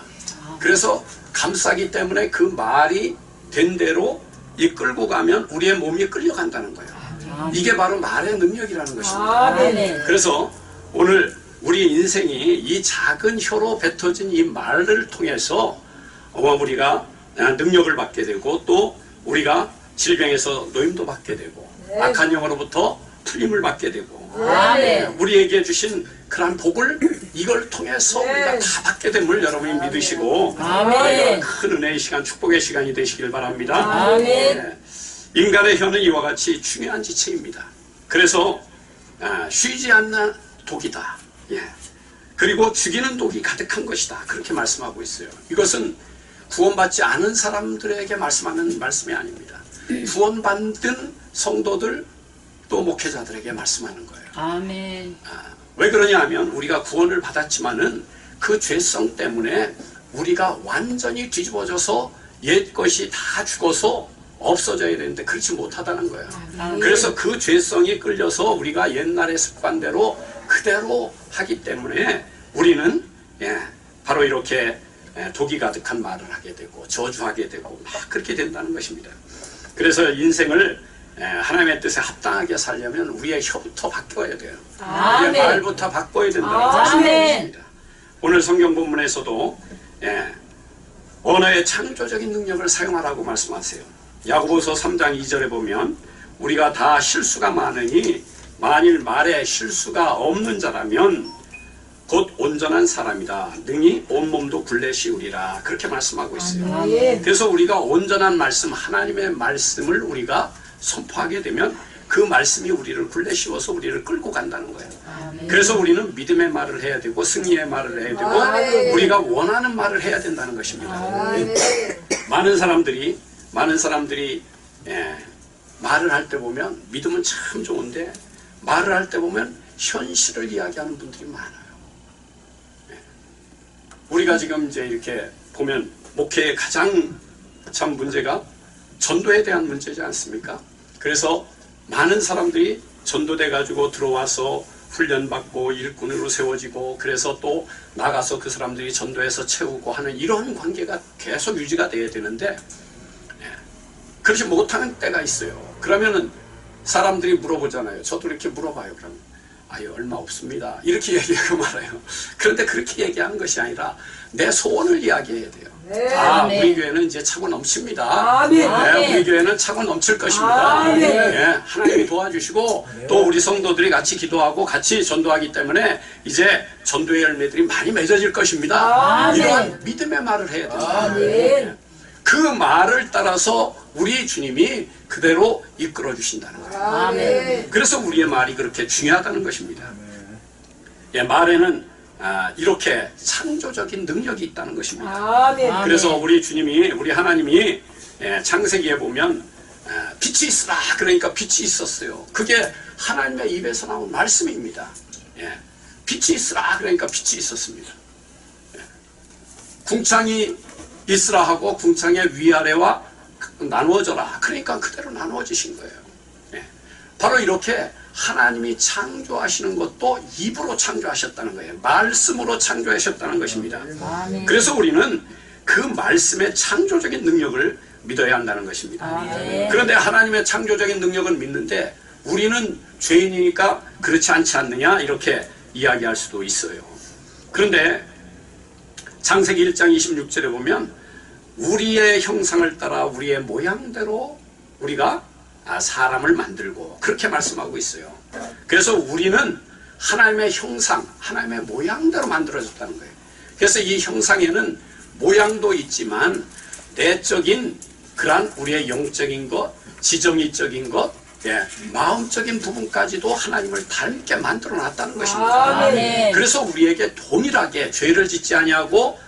그래서 감싸기 때문에 그 말이 된 대로 이끌고 가면 우리의 몸이 끌려간다는 거예요. 이게 바로 말의 능력이라는 것입니다. 그래서 오늘 우리 인생이 이 작은 혀로 뱉어진 이 말을 통해서 우리가 능력을 받게 되고 또 우리가 질병에서 노임도 받게 되고 악한 영으로부터 풀림을 받게 되고 우리에게 주신 그러한 복을 이걸 통해서 우리가 다 받게 됨을 여러분이 믿으시고 큰 은혜의 시간, 축복의 시간이 되시길 바랍니다. 인간의 혀는 이와 같이 중요한 지체입니다. 그래서 쉬지 않는 독이다. 그리고 죽이는 독이 가득한 것이다. 그렇게 말씀하고 있어요. 이것은 구원받지 않은 사람들에게 말씀하는 말씀이 아닙니다. 구원받은 성도들 또 목회자들에게 말씀하는 거예요. 아멘. 왜 그러냐 하면 우리가 구원을 받았지만은 그 죄성 때문에 우리가 완전히 뒤집어져서 옛 것이 다 죽어서 없어져야 되는데 그렇지 못하다는 거예요. 그래서 그 죄성이 끌려서 우리가 옛날의 습관대로 그대로 하기 때문에 우리는 바로 이렇게 독이 가득한 말을 하게 되고 저주하게 되고 막 그렇게 된다는 것입니다. 그래서 인생을 하나님의 뜻에 합당하게 살려면 우리의 혀부터 바뀌어야 돼요. 우리의 말부터 바꿔야 된다는 것입니다. 오늘 성경 본문에서도 언어의 창조적인 능력을 사용하라고 말씀하세요. 야고보서 3장 2절에 보면 우리가 다 실수가 많으니 만일 말에 실수가 없는 자라면 곧 온전한 사람이다. 능히 온몸도 굴레시우리라. 그렇게 말씀하고 있어요. 그래서 우리가 온전한 말씀, 하나님의 말씀을 우리가 선포하게 되면 그 말씀이 우리를 굴레시워서 우리를 끌고 간다는 거예요. 그래서 우리는 믿음의 말을 해야 되고 승리의 말을 해야 되고 우리가 원하는 말을 해야 된다는 것입니다. 많은 사람들이 말을 할 때 보면 믿음은 참 좋은데 말을 할 때 보면 현실을 이야기하는 분들이 많아요. 우리가 지금 이제 이렇게 보면 목회의 가장 참 문제가 전도에 대한 문제지 않습니까? 그래서 많은 사람들이 전도돼 가지고 들어와서 훈련받고 일꾼으로 세워지고 그래서 또 나가서 그 사람들이 전도해서 채우고 하는 이런 관계가 계속 유지가 돼야 되는데 그렇지 못하는 때가 있어요. 그러면은 사람들이 물어보잖아요. 저도 이렇게 물어봐요. 그러면 아유 얼마 없습니다. 이렇게 얘기하고 말아요. 그런데 그렇게 얘기하는 것이 아니라 내 소원을 이야기해야 돼요. 우리 교회는 이제 차고 넘칩니다. 우리 교회는 차고 넘칠 것입니다. 하나님이 도와주시고 또 우리 성도들이 같이 기도하고 같이 전도하기 때문에 이제 전도의 열매들이 많이 맺어질 것입니다. 이러한 믿음의 말을 해야 됩니다. 그 말을 따라서 우리 주님이 그대로 이끌어 주신다는 거예요. 그래서 우리의 말이 그렇게 중요하다는 것입니다. 말에는 이렇게 창조적인 능력이 있다는 것입니다. 그래서 우리 주님이 우리 하나님이 창세기에 보면 빛이 있으라 그러니까 빛이 있었어요. 그게 하나님의 입에서 나온 말씀입니다. 빛이 있으라 그러니까 빛이 있었습니다. 궁창이 있으라 하고 궁창의 위아래와 나누어져라 그러니까 그대로 나누어지신 거예요. 바로 이렇게 하나님이 창조하시는 것도 입으로 창조하셨다는 거예요. 말씀으로 창조하셨다는 것입니다. 그래서 우리는 그 말씀의 창조적인 능력을 믿어야 한다는 것입니다. 그런데 하나님의 창조적인 능력을 믿는데 우리는 죄인이니까 그렇지 않지 않느냐 이렇게 이야기할 수도 있어요. 그런데 창세기 1장 26절에 보면 우리의 형상을 따라 우리의 모양대로 우리가 사람을 만들고 그렇게 말씀하고 있어요. 그래서 우리는 하나님의 형상, 하나님의 모양대로 만들어졌다는 거예요. 그래서 이 형상에는 모양도 있지만 내적인 그러한 우리의 영적인 것, 지정의적인 것, 마음적인 부분까지도 하나님을 닮게 만들어 놨다는 것입니다. 그래서 우리에게 동일하게 죄를 짓지 아니하고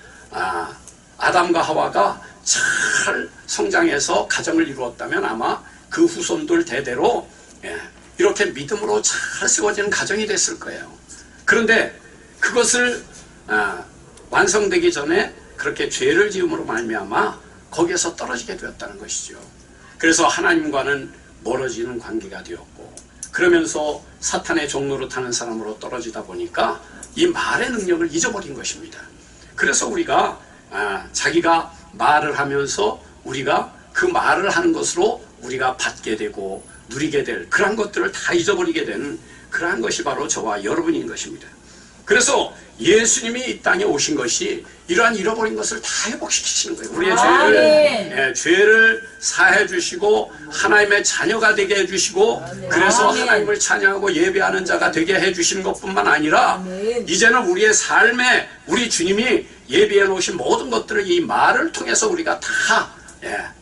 아담과 하와가 잘 성장해서 가정을 이루었다면 아마 그 후손들 대대로 이렇게 믿음으로 잘 세워지는 가정이 됐을 거예요. 그런데 그것을 완성되기 전에 그렇게 죄를 지음으로 말미암아 거기에서 떨어지게 되었다는 것이죠. 그래서 하나님과는 멀어지는 관계가 되었고 그러면서 사탄의 종로로 타는 사람으로 떨어지다 보니까 이 말의 능력을 잊어버린 것입니다. 그래서 우리가 자기가 말을 하면서 우리가 그 말을 하는 것으로 우리가 받게 되고 누리게 될 그러한 것들을 다 잊어버리게 되는 그러한 것이 바로 저와 여러분인 것입니다. 그래서 예수님이 이 땅에 오신 것이 이러한 잃어버린 것을 다 회복시키시는 거예요. 우리의 죄를 사해 주시고 하나님의 자녀가 되게 해주시고 그래서 하나님을 찬양하고 예배하는 자가 되게 해주시는 것뿐만 아니라 이제는 우리의 삶에 우리 주님이 예비해 놓으신 모든 것들을 이 말을 통해서 우리가 다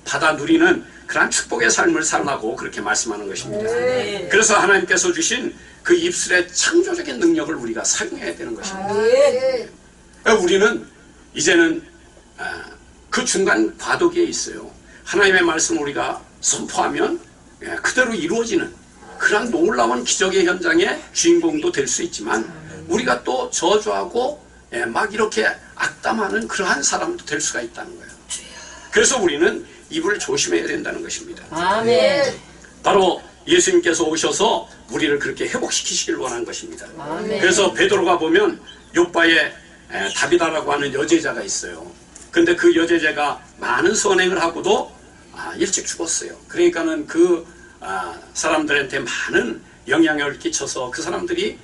받아 누리는 그러한 축복의 삶을 살라고 그렇게 말씀하는 것입니다. 그래서 하나님께서 주신 그 입술의 창조적인 능력을 우리가 사용해야 되는 것입니다. 우리는 이제는 그 중간 과도기에 있어요. 하나님의 말씀을 우리가 선포하면 그대로 이루어지는 그런 놀라운 기적의 현장의 주인공도 될 수 있지만 우리가 또 저주하고 막 이렇게 악담하는 그러한 사람도 될 수가 있다는 거예요. 그래서 우리는 입을 조심해야 된다는 것입니다. 아멘. 바로 예수님께서 오셔서 우리를 그렇게 회복시키시길 원한 것입니다. 그래서 베드로가 보면 요바에 다비다라고 하는 여제자가 있어요. 근데 그 여제자가 많은 선행을 하고도 일찍 죽었어요. 그러니까는 그 사람들한테 많은 영향을 끼쳐서 그 사람들이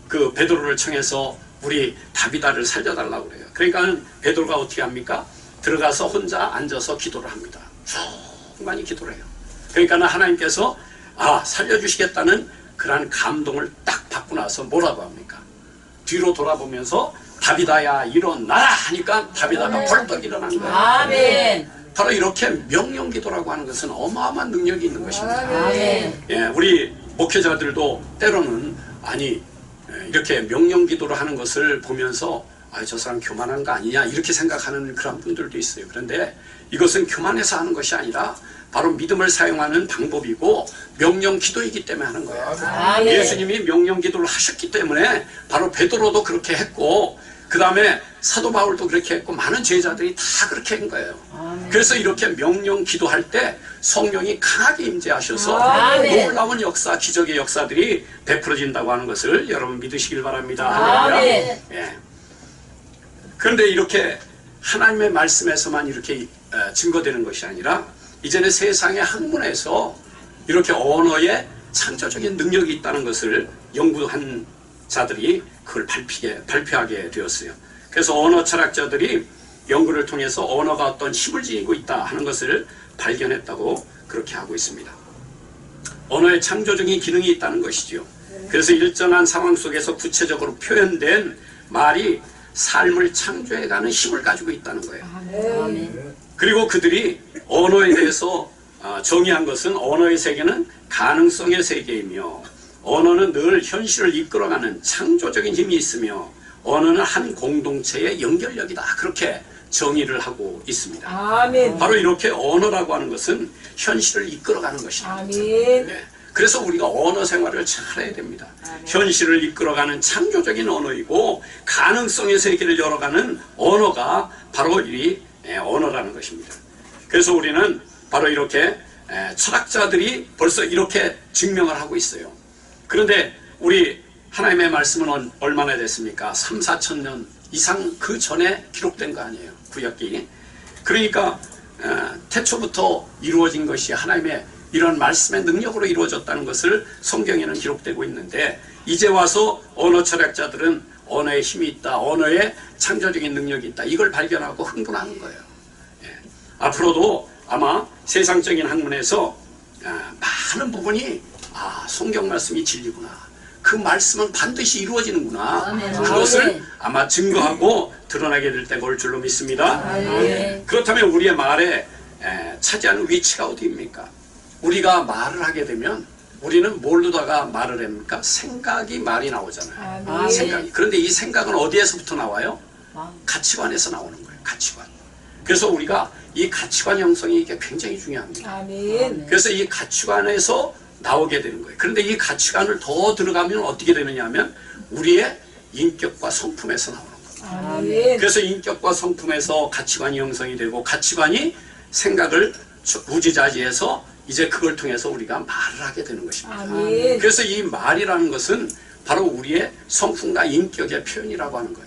그 베드로를 청해서 우리 다비다를 살려달라고 그래요. 그러니까 베드로가 어떻게 합니까? 들어가서 혼자 앉아서 기도를 합니다. 충만히 기도를 해요. 그러니까 하나님께서 살려주시겠다는 그러한 감동을 딱 받고 나서 뭐라고 합니까? 뒤로 돌아보면서 다비다야 일어나라 하니까 다비다가 벌떡 일어난 거예요. 아멘. 바로 이렇게 명령기도라고 하는 것은 어마어마한 능력이 있는 것입니다. 아멘. 우리 목회자들도 때로는 이렇게 명령기도를 하는 것을 보면서 저 사람 교만한 거 아니냐 이렇게 생각하는 그런 분들도 있어요. 그런데 이것은 교만해서 하는 것이 아니라 바로 믿음을 사용하는 방법이고 명령기도이기 때문에 하는 거예요. 아멘. 예수님이 명령기도를 하셨기 때문에 바로 베드로도 그렇게 했고 그 다음에 사도 바울도 그렇게 했고 많은 제자들이 다 그렇게 한 거예요. 그래서 이렇게 명령기도할 때 성령이 강하게 임재하셔서 놀라운 역사, 기적의 역사들이 베풀어진다고 하는 것을 여러분 믿으시길 바랍니다. 아멘. 그런데 이렇게 하나님의 말씀에서만 이렇게 증거되는 것이 아니라 이제는 세상의 학문에서 이렇게 언어의 창조적인 능력이 있다는 것을 연구한 자들이 그걸 발표하게 되었어요. 그래서 언어 철학자들이 연구를 통해서 언어가 어떤 힘을 지니고 있다 하는 것을 발견했다고 그렇게 하고 있습니다. 언어의 창조적인 기능이 있다는 것이죠. 그래서 일정한 상황 속에서 구체적으로 표현된 말이 삶을 창조해가는 힘을 가지고 있다는 거예요. 그리고 그들이 언어에 대해서 정의한 것은 언어의 세계는 가능성의 세계이며 언어는 늘 현실을 이끌어가는 창조적인 힘이 있으며 언어는 한 공동체의 연결력이다. 그렇게 정의를 하고 있습니다. 아멘. 바로 이렇게 언어라고 하는 것은 현실을 이끌어가는 것이다. 아멘. 그래서 우리가 언어 생활을 잘해야 됩니다. 현실을 이끌어가는 창조적인 언어이고 가능성의 세계를 열어가는 언어가 바로 이 언어라는 것입니다. 그래서 우리는 바로 이렇게 철학자들이 벌써 이렇게 증명을 하고 있어요. 그런데 우리 하나님의 말씀은 얼마나 됐습니까? 3, 4천 년 이상 그 전에 기록된 거 아니에요. 구약기. 그러니까 태초부터 이루어진 것이 하나님의 이런 말씀의 능력으로 이루어졌다는 것을 성경에는 기록되고 있는데 이제 와서 언어 철학자들은 언어에 힘이 있다. 언어에 창조적인 능력이 있다. 이걸 발견하고 흥분하는 거예요. 앞으로도 아마 세상적인 학문에서 많은 부분이 성경 말씀이 진리구나. 그 말씀은 반드시 이루어지는구나. 그것을 아마 증거하고 드러나게 될 때가 올 줄로 믿습니다. 그렇다면 우리의 말에 차지하는 위치가 어디입니까? 우리가 말을 하게 되면 우리는 뭘로다가 말을 합니까? 생각이 말이 나오잖아요. 생각이. 그런데 이 생각은 어디에서부터 나와요? 가치관에서 나오는 거예요. 가치관. 그래서 우리가 이 가치관 형성이 이게 굉장히 중요합니다. 아멘. 그래서 이 가치관에서 나오게 되는 거예요. 그런데 이 가치관을 더 들어가면 어떻게 되느냐 하면 우리의 인격과 성품에서 나오는 거예요. 아멘. 그래서 인격과 성품에서 가치관이 형성이 되고 가치관이 생각을 우지자지해서 이제 그걸 통해서 우리가 말을 하게 되는 것입니다. 아멘. 그래서 이 말이라는 것은 바로 우리의 성품과 인격의 표현이라고 하는 거예요.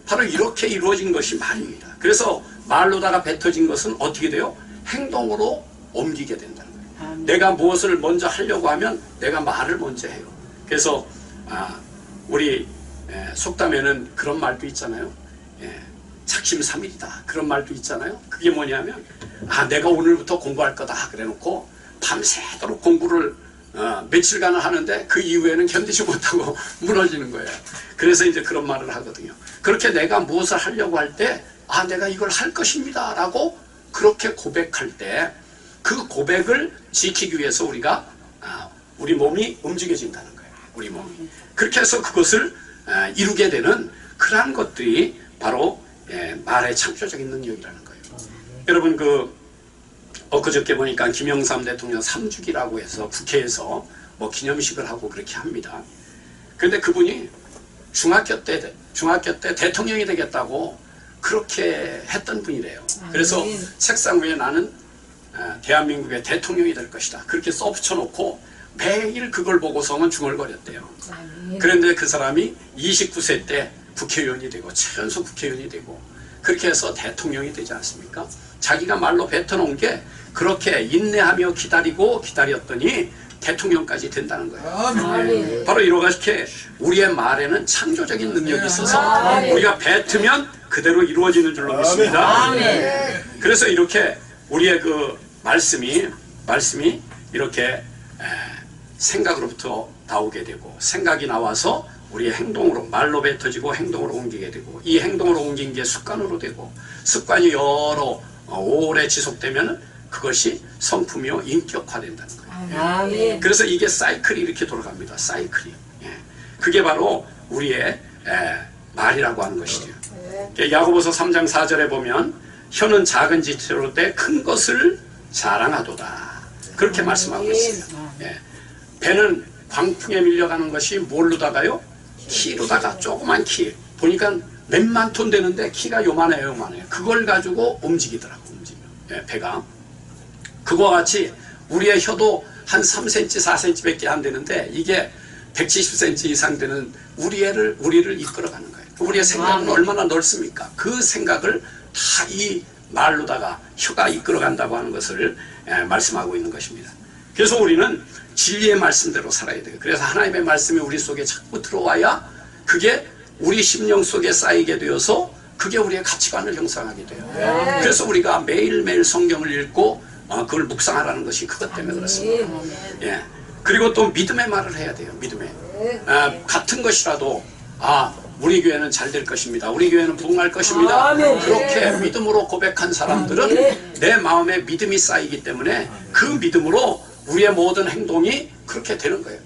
바로 이렇게 이루어진 것이 말입니다. 그래서 말로다가 뱉어진 것은 어떻게 돼요? 행동으로 옮기게 된다는 거예요. 내가 무엇을 먼저 하려고 하면 내가 말을 먼저 해요. 그래서 우리 속담에는 그런 말도 있잖아요. 작심삼일이다. 그런 말도 있잖아요. 그게 뭐냐면 내가 오늘부터 공부할 거다. 그래놓고 밤새도록 공부를 며칠간을 하는데 그 이후에는 견디지 못하고 무너지는 거예요. 그래서 이제 그런 말을 하거든요. 그렇게 내가 무엇을 하려고 할 때 내가 이걸 할 것입니다 라고 그렇게 고백할 때 그 고백을 지키기 위해서 우리 몸이 움직여진다는 거예요. 우리 몸이. 그렇게 해서 그것을 이루게 되는 그러한 것들이 바로 말의 창조적인 능력이라는 거예요. 여러분 엊그저께 보니까 김영삼 대통령 3주기라고 해서 국회에서 뭐 기념식을 하고 그렇게 합니다. 그런데 그분이 중학교 때 대통령이 되겠다고 그렇게 했던 분이래요. 그래서 책상 위에 나는 대한민국의 대통령이 될 것이다. 그렇게 써붙여놓고 매일 그걸 보고서는 중얼거렸대요. 그런데 그 사람이 29세 때 국회의원이 되고 최연소 국회의원이 되고 그렇게 해서 대통령이 되지 않습니까? 자기가 말로 뱉어놓은 게 그렇게 인내하며 기다렸더니 대통령까지 된다는 거예요. 네. 바로 이렇게 우리의 말에는 창조적인 능력이 있어서 우리가 뱉으면 그대로 이루어지는 줄로 믿습니다. 그래서 이렇게 우리의 그 말씀이 이렇게 생각으로부터 나오게 되고 생각이 나와서 우리의 행동으로 말로 뱉어지고 행동으로 옮기게 되고 이 행동으로 옮긴 게 습관으로 되고 습관이 여러 오래 지속되면 그것이 성품이요 인격화된다는 거예요. 그래서 이게 사이클이 이렇게 돌아갑니다. 사이클이. 그게 바로 우리의 말이라고 하는 것이죠. 야고보서 3장 4절에 보면 혀는 작은 지체로 때 큰 것을 자랑하도다. 그렇게 말씀하고 있어요. 배는 광풍에 밀려가는 것이 뭘로다가요? 키로다가 조그만 키. 보니까 몇만 톤 되는데 키가 요만해요. 그걸 가지고 움직이더라고. 배가. 그거와 같이 우리의 혀도 한 3cm, 4cm 밖에 안 되는데 이게 170cm 이상 되는 우리를 이끌어가는 거예요. 우리의 생각은 얼마나 넓습니까? 그 생각을 다 이 말로다가 혀가 이끌어간다고 하는 것을 말씀하고 있는 것입니다. 그래서 우리는 진리의 말씀대로 살아야 돼요. 그래서 하나님의 말씀이 우리 속에 자꾸 들어와야 그게 우리 심령 속에 쌓이게 되어서 그게 우리의 가치관을 형성하게 돼요. 그래서 우리가 매일매일 성경을 읽고 그걸 묵상하라는 것이 그것 때문에 그렇습니다. 그리고 또 믿음의 말을 해야 돼요. 믿음의 같은 것이라도 우리 교회는 잘 될 것입니다. 우리 교회는 부흥할 것입니다. 그렇게 믿음으로 고백한 사람들은 내 마음에 믿음이 쌓이기 때문에 그 믿음으로 우리의 모든 행동이 그렇게 되는 거예요.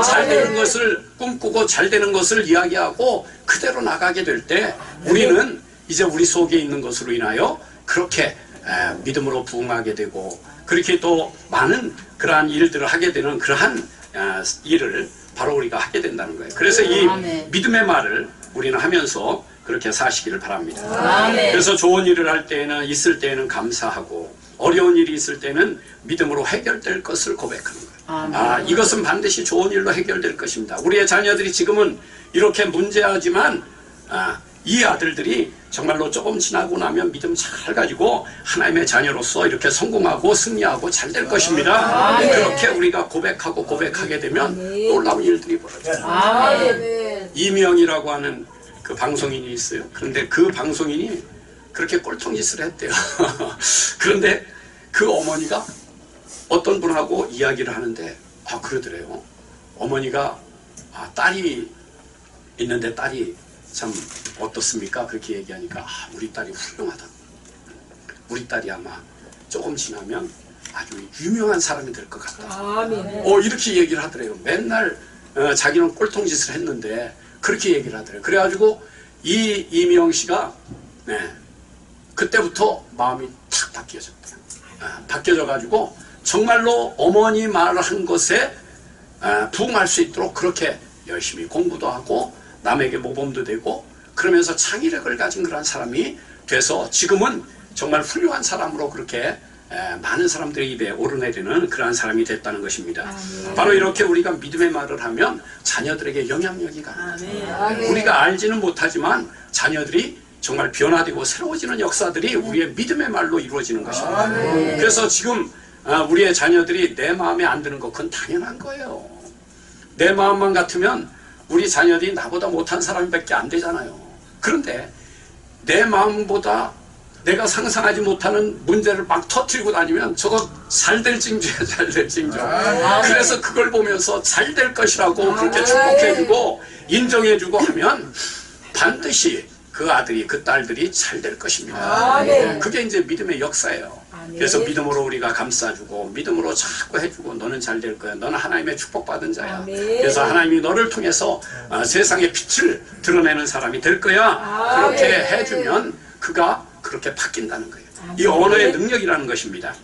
잘 되는 것을 꿈꾸고 잘 되는 것을 이야기하고 그대로 나가게 될 때 우리는 이제 우리 속에 있는 것으로 인하여 그렇게 믿음으로 부흥하게 되고 그렇게 또 많은 그러한 일들을 하게 되는 그러한 일을 바로 우리가 하게 된다는 거예요. 그래서 이 믿음의 말을 우리는 하면서 그렇게 사시기를 바랍니다. 그래서 좋은 일을 할 때에는 있을 때에는 감사하고 어려운 일이 있을 때는 믿음으로 해결될 것을 고백하는 거예요. 이것은 반드시 좋은 일로 해결될 것입니다. 우리의 자녀들이 지금은 이렇게 문제하지만 이 아들들이 정말로 조금 지나고 나면 믿음 잘 가지고 하나님의 자녀로서 이렇게 성공하고 승리하고 잘 될 것입니다. 그렇게 우리가 고백하게 되면 놀라운 일들이 벌어져요. 이명이라고 하는 그 방송인이 있어요. 그런데 그 방송인이 그렇게 꼴통짓을 했대요. 그런데 그 어머니가 어떤 분하고 이야기를 하는데 그러더래요. 어머니가 딸이 있는데 딸이 참 어떻습니까? 그렇게 얘기하니까 우리 딸이 훌륭하다. 우리 딸이 아마 조금 지나면 아주 유명한 사람이 될 것 같다. 이렇게 얘기를 하더래요. 맨날 자기는 꼴통짓을 했는데 그렇게 얘기를 하더래요. 그래가지고 이미영 씨가 그때부터 마음이 탁 바뀌어졌대요. 바뀌어져가지고 정말로 어머니 말한 것에 부응할 수 있도록 그렇게 열심히 공부도 하고 남에게 모범도 되고 그러면서 창의력을 가진 그런 사람이 돼서 지금은 정말 훌륭한 사람으로 그렇게 많은 사람들의 입에 오르내리는 그러한 사람이 됐다는 것입니다. 바로 이렇게 우리가 믿음의 말을 하면 자녀들에게 영향력이 갑니다. 우리가 알지는 못하지만 자녀들이 정말 변화되고 새로워지는 역사들이 우리의 믿음의 말로 이루어지는 것입니다. 그래서 지금 우리의 자녀들이 내 마음에 안 드는 것 그건 당연한 거예요. 내 마음만 같으면 우리 자녀들이 나보다 못한 사람밖에 안 되잖아요. 그런데 내 마음보다 내가 상상하지 못하는 문제를 막 터뜨리고 다니면 저거 잘 될 징조야, 잘 될 징조. 그래서 그걸 보면서 잘 될 것이라고 그렇게 축복해주고 인정해주고 하면 반드시 그 아들이 그 딸들이 잘 될 것입니다. 그게 이제 믿음의 역사예요. 그래서 믿음으로 우리가 감싸주고 믿음으로 자꾸 해주고 너는 잘 될 거야. 너는 하나님의 축복받은 자야. 그래서 하나님이 너를 통해서 세상의 빛을 드러내는 사람이 될 거야. 그렇게 해주면 그가 그렇게 바뀐다는 거예요. 이 언어의 능력이라는 것입니다.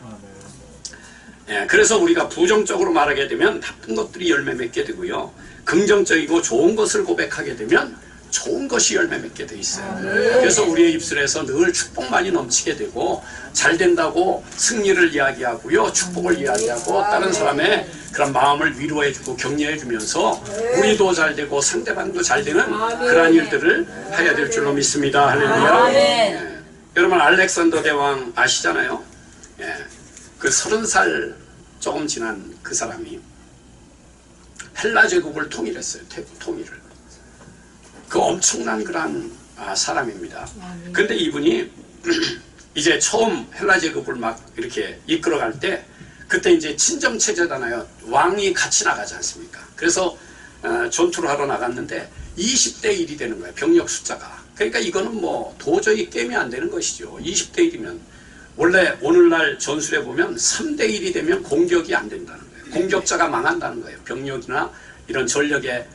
예, 그래서 우리가 부정적으로 말하게 되면 나쁜 것들이 열매 맺게 되고요. 긍정적이고 좋은 것을 고백하게 되면 좋은 것이 열매 맺게 돼 있어요. 그래서 우리의 입술에서 늘 축복만이 넘치게 되고 잘 된다고 승리를 이야기하고요. 축복을 이야기하고 다른 사람의 그런 마음을 위로해주고 격려해주면서 우리도 잘 되고 상대방도 잘 되는 그러한 일들을 해야 될 줄로 믿습니다. 할렐루야. 예. 여러분 알렉산더 대왕 아시잖아요. 예. 그 30살 조금 지난 그 사람이 헬라 제국을 통일했어요. 통일을. 그 엄청난 그런 사람입니다. 근데 이분이 이제 처음 헬라 제국을 막 이렇게 이끌어갈 때 그때 이제 친정 체제잖아요. 왕이 같이 나가지 않습니까? 그래서 전투를 하러 나갔는데 20대 1이 되는 거예요. 병력 숫자가. 그러니까 이거는 뭐 도저히 게임이 안 되는 것이죠. 20대 1이면 원래 오늘날 전술에 보면 3대 1이 되면 공격이 안 된다는 거예요. 공격자가 망한다는 거예요. 병력이나 이런 전력의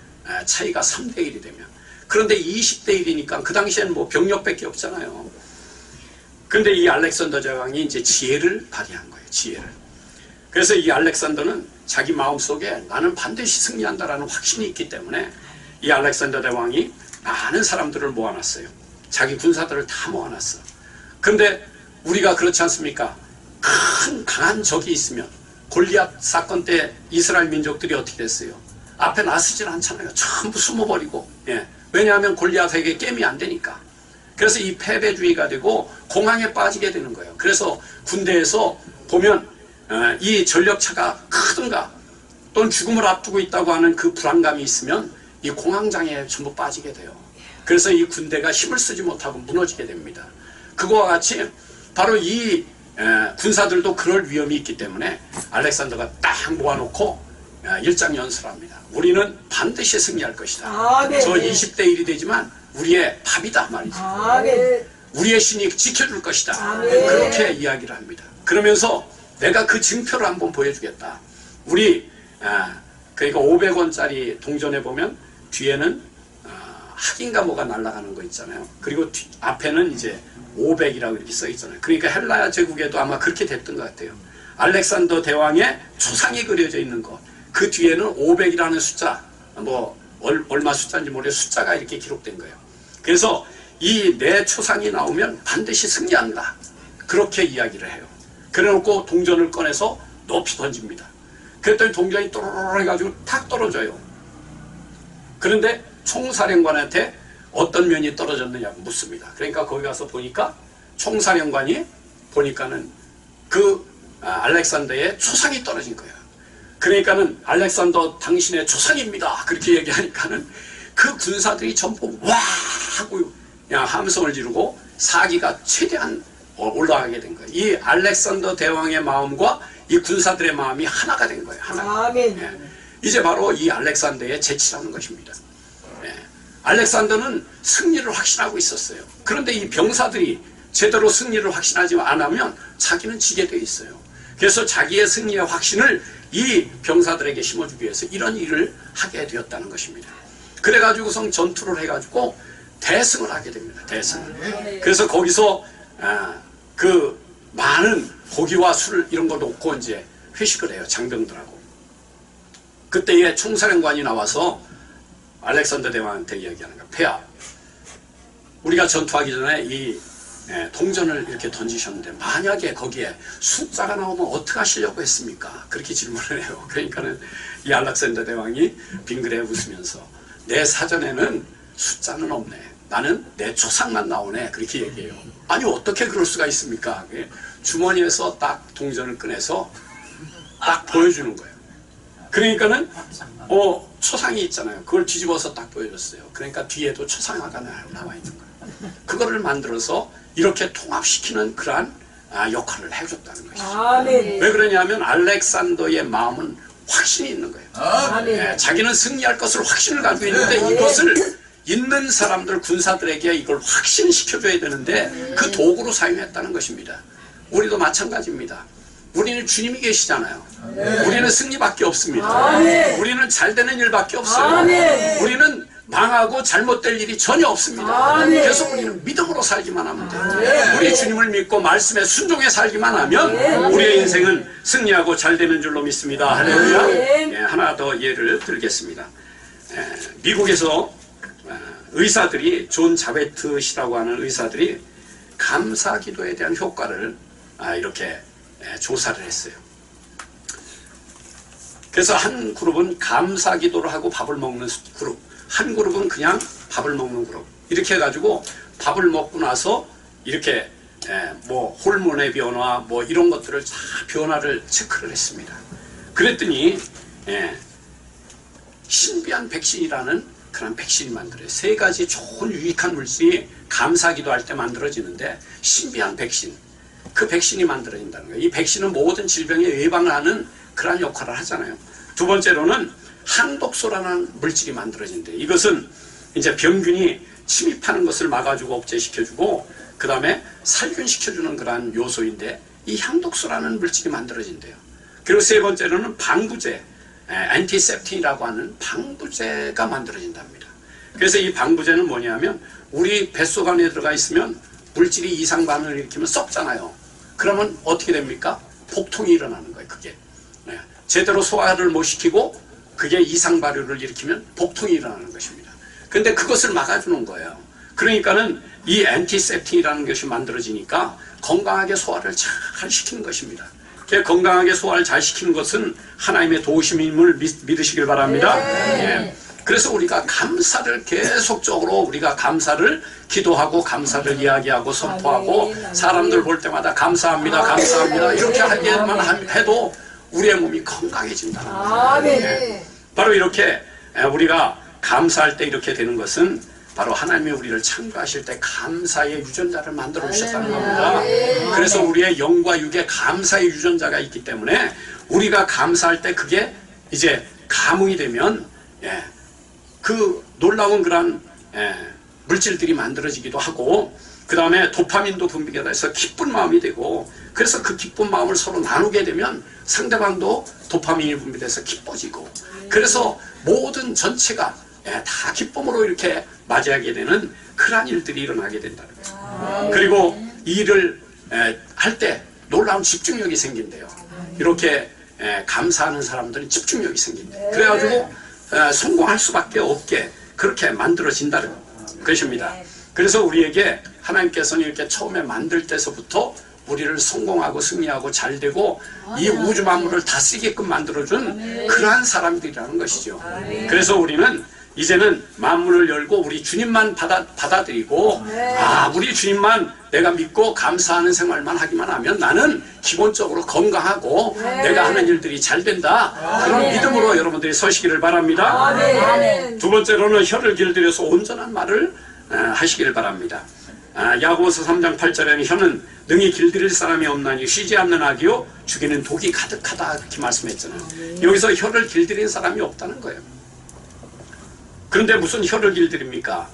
차이가 3대 1이 되면. 그런데 20대 1이니까 그 당시에는 뭐 병력밖에 없잖아요. 근데 이 알렉산더 제왕이 이제 지혜를 발휘한 거예요. 지혜를. 그래서 이 알렉산더는 자기 마음속에 나는 반드시 승리한다라는 확신이 있기 때문에 이 알렉산더 대왕이 많은 사람들을 모아놨어요. 자기 군사들을 다 모아놨어. 근데 우리가 그렇지 않습니까? 큰 강한 적이 있으면 골리앗 사건 때 이스라엘 민족들이 어떻게 됐어요? 앞에 나서질 않잖아요. 전부 숨어버리고. 예. 왜냐하면 골리앗에게 게임이 안 되니까. 그래서 이 패배주의가 되고 공황에 빠지게 되는 거예요. 그래서 군대에서 보면 이 전력차가 크든가 또는 죽음을 앞두고 있다고 하는 그 불안감이 있으면 이 공황장애에 전부 빠지게 돼요. 그래서 이 군대가 힘을 쓰지 못하고 무너지게 됩니다. 그거와 같이 바로 이 군사들도 그럴 위험이 있기 때문에 알렉산더가 딱 모아놓고 일장연설합니다. 우리는 반드시 승리할 것이다. 저 20대 1이 되지만 우리의 밥이다 말이죠. 우리의 신이 지켜줄 것이다. 그렇게 이야기를 합니다. 그러면서 내가 그 증표를 한번 보여주겠다. 우리 그러니까 500원짜리 동전에 보면 뒤에는 학인가 뭐가 날아가는 거 있잖아요. 그리고 앞에는 이제 500이라고 이렇게 써 있잖아요. 그러니까 헬라 제국에도 아마 그렇게 됐던 것 같아요. 알렉산더 대왕의 초상이 그려져 있는 것. 그 뒤에는 500이라는 숫자, 뭐 얼마 숫자인지 모르겠어요. 숫자가 이렇게 기록된 거예요. 그래서 이 내 초상이 나오면 반드시 승리한다. 그렇게 이야기를 해요. 그래놓고 동전을 꺼내서 높이 던집니다. 그랬더니 동전이 또르르 해가지고 탁 떨어져요. 그런데 총사령관한테 어떤 면이 떨어졌느냐고 묻습니다. 그러니까 거기 가서 보니까 총사령관이 보니까는 그 알렉산더의 초상이 떨어진 거예요. 그러니까는 알렉산더 당신의 초상입니다. 그렇게 얘기하니까는 그 군사들이 전부 와 하고 그냥 함성을 지르고 사기가 최대한 올라가게 된 거예요. 이 알렉산더 대왕의 마음과 이 군사들의 마음이 하나가 된 거예요. 하나. 예. 이제 바로 이 알렉산더의 재치라는 것입니다. 예. 알렉산더는 승리를 확신하고 있었어요. 그런데 이 병사들이 제대로 승리를 확신하지 않으면 자기는 지게 돼 있어요. 그래서 자기의 승리의 확신을 이 병사들에게 심어주기 위해서 이런 일을 하게 되었다는 것입니다. 그래가지고선 전투를 해가지고 대승을 하게 됩니다. 대승. 그래서 거기서 그 많은 고기와 술 이런 거 놓고 이제 회식을 해요. 장병들하고. 그때에 총사령관이 나와서 알렉산더 대왕한테 이야기하는 거야. 폐하, 우리가 전투하기 전에 이 동전을 이렇게 던지셨는데 만약에 거기에 숫자가 나오면 어떻게 하시려고 했습니까? 그렇게 질문을 해요. 그러니까는 이 알렉산더 대왕이 빙그레 웃으면서 내 사전에는 숫자는 없네. 나는 내 초상만 나오네. 그렇게 얘기해요. 아니 어떻게 그럴 수가 있습니까? 주머니에서 딱 동전을 꺼내서 딱 보여주는 거예요. 그러니까는 초상이 있잖아요. 그걸 뒤집어서 딱 보여줬어요. 그러니까 뒤에도 초상화가 나와 있는 거예요. 그거를 만들어서 이렇게 통합시키는 그러한 역할을 해줬다는 것이죠. 왜 그러냐면 알렉산더의 마음은 확신이 있는 거예요. 자기는 승리할 것을 확신을 가지고 있는데 이것을 있는 사람들 군사들에게 이걸 확신시켜줘야 되는데 그 도구로 사용했다는 것입니다. 우리도 마찬가지입니다. 우리는 주님이 계시잖아요. 우리는 승리밖에 없습니다. 우리는 잘 되는 일밖에 없어요. 우리는 망하고 잘못될 일이 전혀 없습니다. 그래서 우리는 믿음으로 살기만 하면 돼요. 우리 주님을 믿고 말씀에 순종해 살기만 하면 우리의 인생은 승리하고 잘 되는 줄로 믿습니다. 할렐루야. 예, 하나 더 예를 들겠습니다. 미국에서 의사들이 존 자베트시라고 하는 의사들이 감사 기도에 대한 효과를 이렇게 조사를 했어요. 그래서 한 그룹은 감사 기도를 하고 밥을 먹는 그룹, 한 그룹은 그냥 밥을 먹는 그룹, 이렇게 해가지고 밥을 먹고 나서 이렇게 뭐 호르몬의 변화 뭐 이런 것들을 다 변화를 체크를 했습니다. 그랬더니 신비한 백신이라는 그런 백신이 만들어요. 세 가지 좋은 유익한 물질이 감사 기도할 때 만들어지는데, 신비한 백신, 그 백신이 만들어진다는 거예요. 이 백신은 모든 질병의 예방을 하는 그런 역할을 하잖아요. 두 번째로는 항독소라는 물질이 만들어진대요. 이것은 이제 병균이 침입하는 것을 막아주고 억제시켜주고 그 다음에 살균시켜주는 그런 요소인데, 이 항독소라는 물질이 만들어진대요. 그리고 세 번째로는 방부제, 엔티셉틴이라고 하는 방부제가 만들어진답니다. 그래서 이 방부제는 뭐냐면, 우리 뱃속 안에 들어가 있으면 물질이 이상 반응을 일으키면 썩잖아요. 그러면 어떻게 됩니까? 복통이 일어나는 거예요. 그게 제대로 소화를 못 시키고 그게 이상 발효를 일으키면 복통이 일어나는 것입니다. 근데 그것을 막아주는 거예요. 그러니까는 이 엔티셉틴이라는 것이 만들어지니까 건강하게 소화를 잘 시키는 것입니다. 건강하게 소화를 잘 시키는 것은 하나님의 도우심임을 믿으시길 바랍니다. 예. 그래서 우리가 감사를 계속적으로, 우리가 감사를 기도하고 감사를 이야기하고 선포하고 사람들 볼 때마다 감사합니다, 감사합니다 이렇게 하기만 해도 우리의 몸이 건강해진다는 거예요. 예. 바로 이렇게 우리가 감사할 때 이렇게 되는 것은 바로 하나님이 우리를 창조하실 때 감사의 유전자를 만들어 주셨다는 겁니다. 그래서 우리의 영과 육에 감사의 유전자가 있기 때문에 우리가 감사할 때 그게 이제 감흥이 되면 그 놀라운 그런 물질들이 만들어지기도 하고, 그 다음에 도파민도 분비가 돼서 기쁜 마음이 되고, 그래서 그 기쁜 마음을 서로 나누게 되면 상대방도 도파민이 분비돼서 기뻐지고, 그래서 모든 전체가 다 기쁨으로 이렇게 맞이하게 되는 그러한 일들이 일어나게 된다는 거죠. 그리고 이 일을 할 때 놀라운 집중력이 생긴대요. 이렇게 감사하는 사람들은 집중력이 생긴대요. 그래가지고 성공할 수밖에 없게 그렇게 만들어진다는 것입니다. 그래서 우리에게 하나님께서는 이렇게 처음에 만들 때서부터 우리를 성공하고 승리하고 잘되고 이 우주 만물을 다스리게끔 만들어준 그러한 사람들이라는 것이죠. 그래서 우리는 이제는 만문을 열고 우리 주님만 받아들이고, 우리 주님만 내가 믿고 감사하는 생활만 하기만 하면 나는 기본적으로 건강하고 내가 하는 일들이 잘 된다, 그런 믿음으로 여러분들이 서시기를 바랍니다. 두 번째로는 혀를 길들여서 온전한 말을 하시기를 바랍니다. 야고보서 3장 8절에는 혀는 능히 길들일 사람이 없나니 쉬지 않는 악이요 죽이는 독이 가득하다, 이렇게 말씀했잖아요. 여기서 혀를 길들인 사람이 없다는 거예요. 그런데 무슨 혀를 길들입니까?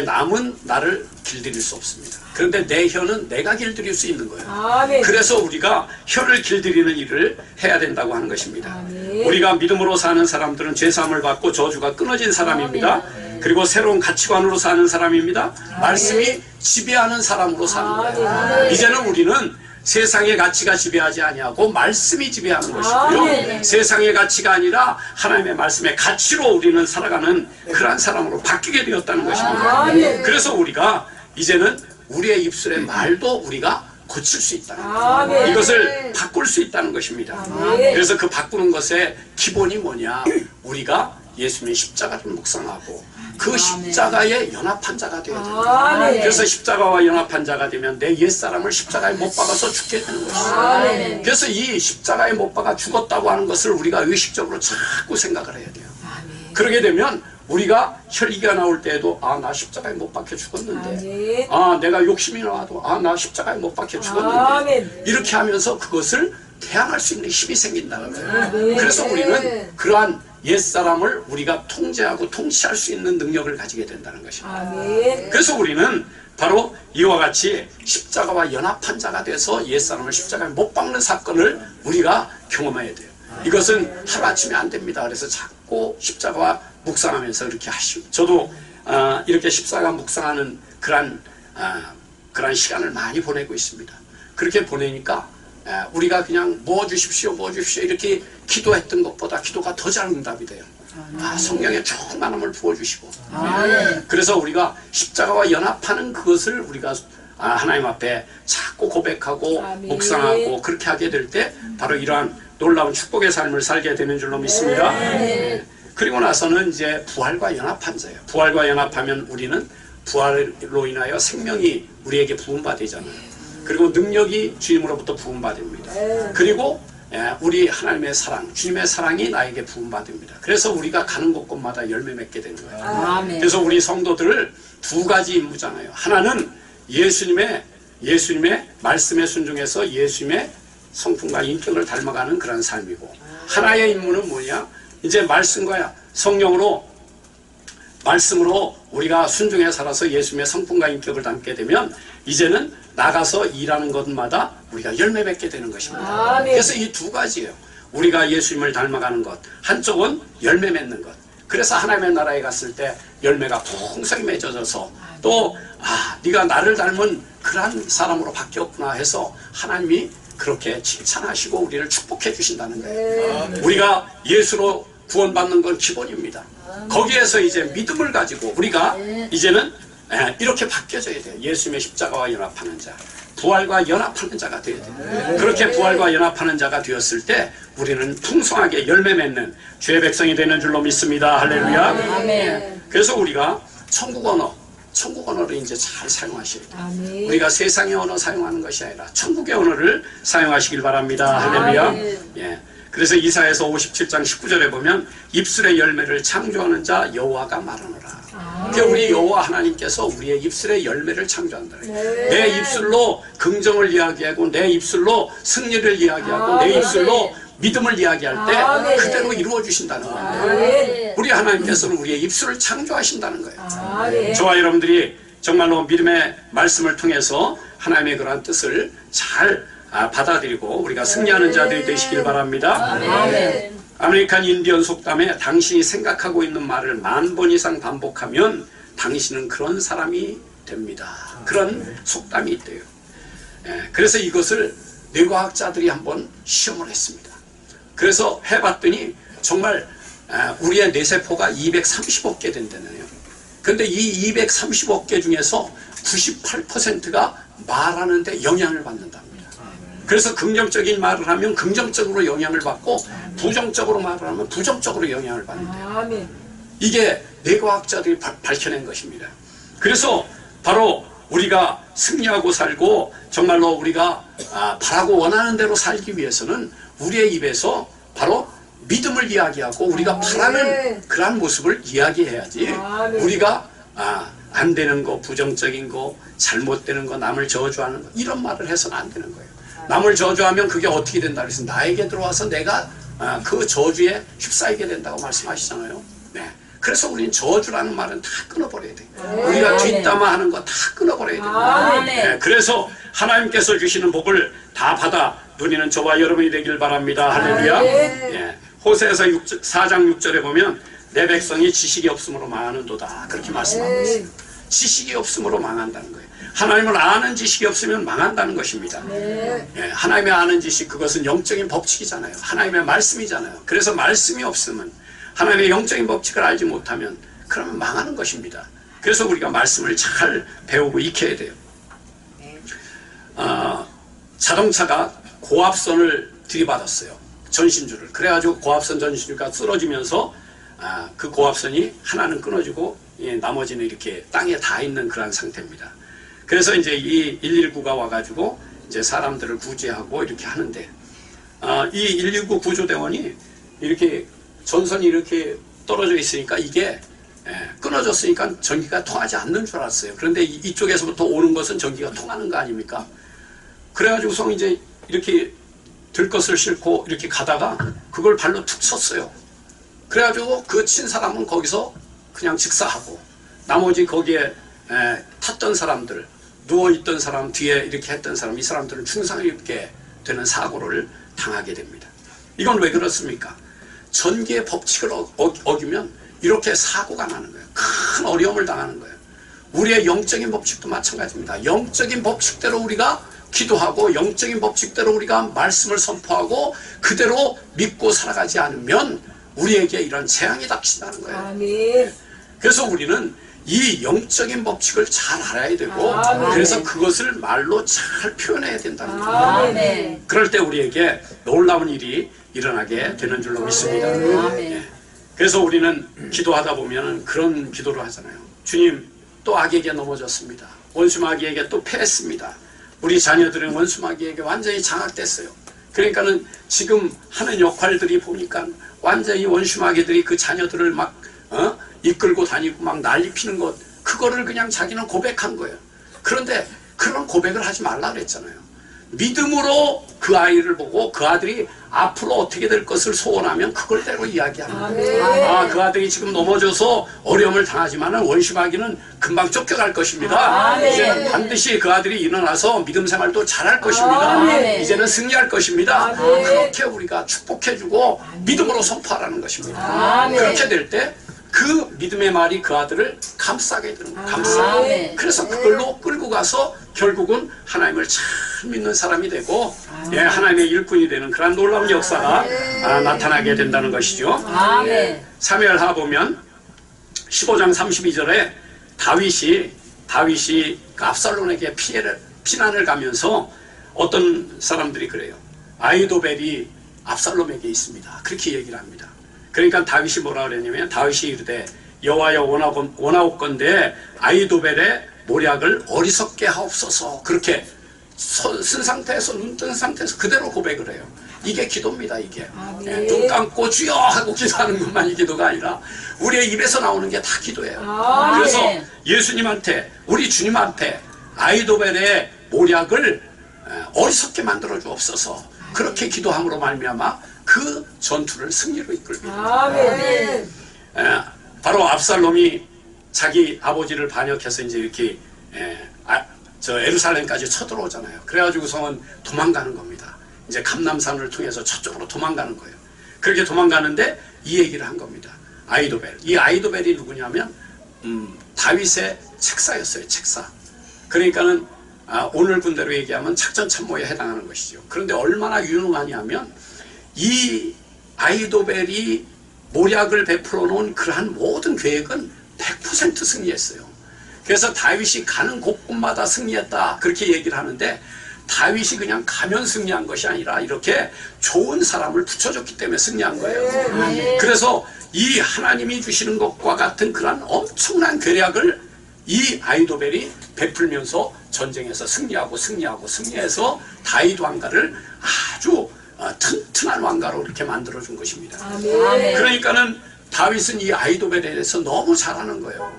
남은 나를 길들일 수 없습니다. 그런데 내 혀는 내가 길들일 수 있는 거예요. 그래서 우리가 혀를 길들이는 일을 해야 된다고 하는 것입니다. 우리가 믿음으로 사는 사람들은 죄사함을 받고 저주가 끊어진 사람입니다. 그리고 새로운 가치관으로 사는 사람입니다. 말씀이 지배하는 사람으로 사는 거예요. 이제는 우리는 세상의 가치가 지배하지 아니하고 말씀이 지배하는 것이고요. 세상의 가치가 아니라 하나님의 말씀의 가치로 우리는 살아가는 그러한 사람으로 바뀌게 되었다는 것입니다. 그래서 우리가 이제는 우리의 입술의 말도 우리가 고칠 수 있다는 거예요. 이것을 바꿀 수 있다는 것입니다. 그래서 그 바꾸는 것의 기본이 뭐냐? 우리가 예수님의 십자가를 묵상하고 그 십자가에 연합한 자가 되어야 된다. 그래서 십자가와 연합한 자가 되면 내 옛사람을 십자가에 못 박아서 죽게 되는 것이죠. 그래서 이 십자가에 못 박아 죽었다고 하는 것을 우리가 의식적으로 자꾸 생각을 해야 돼요. 그러게 되면 우리가 혈기가 나올 때에도 나 십자가에 못 박혀 죽었는데, 내가 욕심이 나와도 나 십자가에 못 박혀 죽었는데, 이렇게 하면서 그것을 대항할 수 있는 힘이 생긴다는 거예요. 그래서 우리는 그러한 옛사람을 우리가 통제하고 통치할 수 있는 능력을 가지게 된다는 것입니다. 그래서 우리는 바로 이와 같이 십자가와 연합한 자가 돼서 옛사람을 십자가에 못 박는 사건을 우리가 경험해야 돼요. 이것은 하루아침에 안 됩니다. 그래서 자꾸 십자가와 묵상하면서 그렇게 하시고 저도 이렇게 십사가 묵상하는 그런 시간을 많이 보내고 있습니다. 그렇게 보내니까 우리가 그냥 뭐 주십시오 이렇게 기도했던 것보다 기도가 더 잘 응답이 돼요. 성령의 충만함을 부어주시고 그래서 우리가 십자가와 연합하는 그것을 우리가 하나님 앞에 자꾸 고백하고 묵상하고 그렇게 하게 될 때 바로 이러한 놀라운 축복의 삶을 살게 되는 줄로 믿습니다. 그리고 나서는 이제 부활과 연합한 자예요. 부활과 연합하면 우리는 부활로 인하여 생명이 우리에게 부음받이잖아요. 그리고 능력이 주님으로부터 부음받습니다. 그리고 우리 하나님의 사랑, 주님의 사랑이 나에게 부음받습니다. 그래서 우리가 가는 곳곳마다 열매 맺게 되는 거예요. 그래서 우리 성도들을 두 가지 임무잖아요. 하나는 예수님의 말씀에 순종해서 예수님의 성품과 인격을 닮아가는 그런 삶이고, 하나의 임무는 뭐냐? 이제 말씀과 말씀으로 우리가 순종해 살아서 예수님의 성품과 인격을 담게 되면 이제는 나가서 일하는 것마다 우리가 열매 맺게 되는 것입니다. 그래서 이 두 가지예요. 우리가 예수님을 닮아가는 것, 한쪽은 열매 맺는 것. 그래서 하나님의 나라에 갔을 때 열매가 풍성히 맺어져서 또 네가 나를 닮은 그러한 사람으로 바뀌었구나 해서 하나님이 그렇게 칭찬하시고 우리를 축복해 주신다는 거예요. 우리가 예수로 구원받는 건 기본입니다. 거기에서 이제 믿음을 가지고 우리가 이제는 이렇게 바뀌어져야 돼요. 예수님의 십자가와 연합하는 자, 부활과 연합하는 자가 되어야 돼요. 그렇게 부활과 연합하는 자가 되었을 때 우리는 풍성하게 열매 맺는 주의 백성이 되는 줄로 믿습니다. 할렐루야. 그래서 우리가 천국 언어를 이제 잘 사용하셔야 돼요. 우리가 세상의 언어 사용하는 것이 아니라 천국의 언어를 사용하시길 바랍니다. 할렐루야. 그래서 이사야서 57장 19절에 보면 입술의 열매를 창조하는 자 여호와가 말하노라. 그러니까 우리 여호와 하나님께서 우리의 입술의 열매를 창조한다. 내 입술로 긍정을 이야기하고 내 입술로 승리를 이야기하고 내 입술로 믿음을 이야기할 때 그대로 이루어 주신다는 거예요. 우리 하나님께서는 우리의 입술을 창조하신다는 거예요. 저와 여러분들이 정말로 믿음의 말씀을 통해서 하나님의 그러한 뜻을 잘 받아들이고 우리가 승리하는 자들이 되시길 바랍니다. 아메리칸 인디언 속담에 당신이 생각하고 있는 말을 10,000번 이상 반복하면 당신은 그런 사람이 됩니다. 그런 속담이 있대요. 그래서 이것을 뇌과학자들이 한번 시험을 했습니다. 그래서 해봤더니 정말 우리의 뇌세포가 230억 개 된다네요. 근데 이 230억 개 중에서 98%가 말하는데 영향을 받는답니다. 그래서 긍정적인 말을 하면 긍정적으로 영향을 받고 부정적으로 말을 하면 부정적으로 영향을 받는다. 이게 뇌과학자들이 밝혀낸 것입니다. 그래서 바로 우리가 승리하고 살고 정말로 우리가 바라고 원하는 대로 살기 위해서는 우리의 입에서 바로 믿음을 이야기하고 우리가 바라는 그러한 모습을 이야기해야지 우리가 안 되는 거, 부정적인 거, 잘못되는 거, 남을 저주하는 거 이런 말을 해서는 안 되는 거예요. 남을 저주하면 그게 어떻게 된다 그래서 나에게 들어와서 내가 그 저주에 휩싸이게 된다고 말씀하시잖아요. 그래서 우리는 저주라는 말은 다 끊어버려야 돼요. 우리가 뒷담화하는 거 다 끊어버려야 돼요. 그래서 하나님께서 주시는 복을 다 받아 누리는 저와 여러분이 되길 바랍니다. 할렐루야. 호세아서 4장 6절에 보면 내 백성이 지식이 없으므로 망하는도다 그렇게 말씀하고 있어요. 지식이 없으므로 망한다는 거예요. 하나님을 아는 지식이 없으면 망한다는 것입니다. 하나님의 아는 지식 그것은 영적인 법칙이잖아요. 하나님의 말씀이잖아요. 그래서 말씀이 없으면 하나님의 영적인 법칙을 알지 못하면 그러면 망하는 것입니다. 그래서 우리가 말씀을 잘 배우고 익혀야 돼요. 자동차가 고압선을 들이받았어요. 전신줄을. 그래가지고 고압선 전신줄가 쓰러지면서 그 고압선이 하나는 끊어지고 나머지는 이렇게 땅에 닿아 있는 그런 상태입니다. 그래서 이제 이 119가 와가지고 이제 사람들을 구제하고 이렇게 하는데 이 119 구조대원이 이렇게 전선이 이렇게 떨어져 있으니까 이게 끊어졌으니까 전기가 통하지 않는 줄 알았어요. 그런데 이쪽에서부터 오는 것은 전기가 통하는 거 아닙니까? 그래가지고서 이제 이렇게 들 것을 싣고 이렇게 가다가 그걸 발로 툭 쳤어요. 그래가지고 그 친 사람은 거기서 그냥 직사하고 나머지 거기에 탔던 사람들 누워있던 사람 뒤에 이렇게 했던 사람 이 사람들은 중상을 입게 되는 사고를 당하게 됩니다. 이건 왜 그렇습니까? 전기의 법칙을 어기면 이렇게 사고가 나는 거예요. 큰 어려움을 당하는 거예요. 우리의 영적인 법칙도 마찬가지입니다. 영적인 법칙대로 우리가 기도하고 영적인 법칙대로 우리가 말씀을 선포하고 그대로 믿고 살아가지 않으면 우리에게 이런 재앙이 닥친다는 거예요. 아멘. 그래서 우리는 이 영적인 법칙을 잘 알아야 되고 그래서 그것을 말로 잘 표현해야 된다는 거예요. 아멘. 그럴 때 우리에게 놀라운 일이 일어나게 되는 줄로 믿습니다. 예. 그래서 우리는 기도하다 보면 그런 기도를 하잖아요. 주님, 또 악에게 넘어졌습니다. 원수마귀에게 또 패했습니다. 우리 자녀들은 원수마귀에게 완전히 장악됐어요. 그러니까는 지금 하는 역할들이 보니까 완전히 원수마귀들이 그 자녀들을 막 이끌고 다니고 막 난리 피는 것, 그거를 그냥 자기는 고백한 거예요. 그런데 그런 고백을 하지 말라 그랬잖아요. 믿음으로 그 아이를 보고 그 아들이 앞으로 어떻게 될 것을 소원하면 그걸대로 이야기하는 거예요. 아, 그 아들이 지금 넘어져서 어려움을 당하지만은 원수마귀는 금방 쫓겨갈 것입니다. 이제 반드시 그 아들이 일어나서 믿음 생활도 잘할 것입니다. 이제는 승리할 것입니다. 그렇게 우리가 축복해주고 믿음으로 선포하라는 것입니다. 그렇게 될 때 그 믿음의 말이 그 아들을 감싸게 되는 거예요. 감싸. 그래서 그걸로 끌고 가서 결국은 하나님을 잘 믿는 사람이 되고 예, 하나님의 일꾼이 되는 그런 놀라운 역사가 나타나게 된다는 것이죠. 예, 사무엘하 보면 15장 32절에 다윗이 그 압살롬에게 피난을 가면서 어떤 사람들이 그래요. 아이도벨이 압살롬에게 있습니다. 그렇게 얘기를 합니다. 그러니까 다윗이 뭐라 그랬냐면 다윗이 이르되 여호와여 원하옵건대 아이도벨의 모략을 어리석게 하옵소서. 그렇게 쓴 상태에서 눈 뜬 상태에서 그대로 고백을 해요. 이게 기도입니다. 이게 예, 눈 감고 주여 하고 기도하는 것만이 기도가 아니라 우리의 입에서 나오는 게 다 기도예요. 그래서 예수님한테 우리 주님한테 아이도벨의 모략을 어리석게 만들어 주옵소서. 그렇게 기도함으로 말미암아 그 전투를 승리로 이끌게 됩니다. 바로 압살롬이 자기 아버지를 반역해서 이제 이렇게 예루살렘까지 쳐들어오잖아요. 그래가지고서는 도망가는 겁니다. 이제 감남산을 통해서 저쪽으로 도망가는 거예요. 그렇게 도망가는데 이 얘기를 한 겁니다. 아이도벨. 이 아이도벨이 누구냐면 다윗의 책사였어요. 책사. 그러니까는 오늘 군대로 얘기하면 작전참모에 해당하는 것이죠. 그런데 얼마나 유능하냐면 이 아이도벨이 모략을 베풀어 놓은 그러한 모든 계획은 100% 승리했어요. 그래서 다윗이 가는 곳곳마다 승리했다 그렇게 얘기를 하는데 다윗이 그냥 가면 승리한 것이 아니라 이렇게 좋은 사람을 붙여줬기 때문에 승리한 거예요. 그래서 이 하나님이 주시는 것과 같은 그런 엄청난 계략을 이 아이도벨이 베풀면서 전쟁에서 승리해서 다윗 왕가를 아주 튼튼한 왕가로 이렇게 만들어준 것입니다. 그러니까는 다윗은 이 아이도벨에 대해서 너무 잘하는 거예요.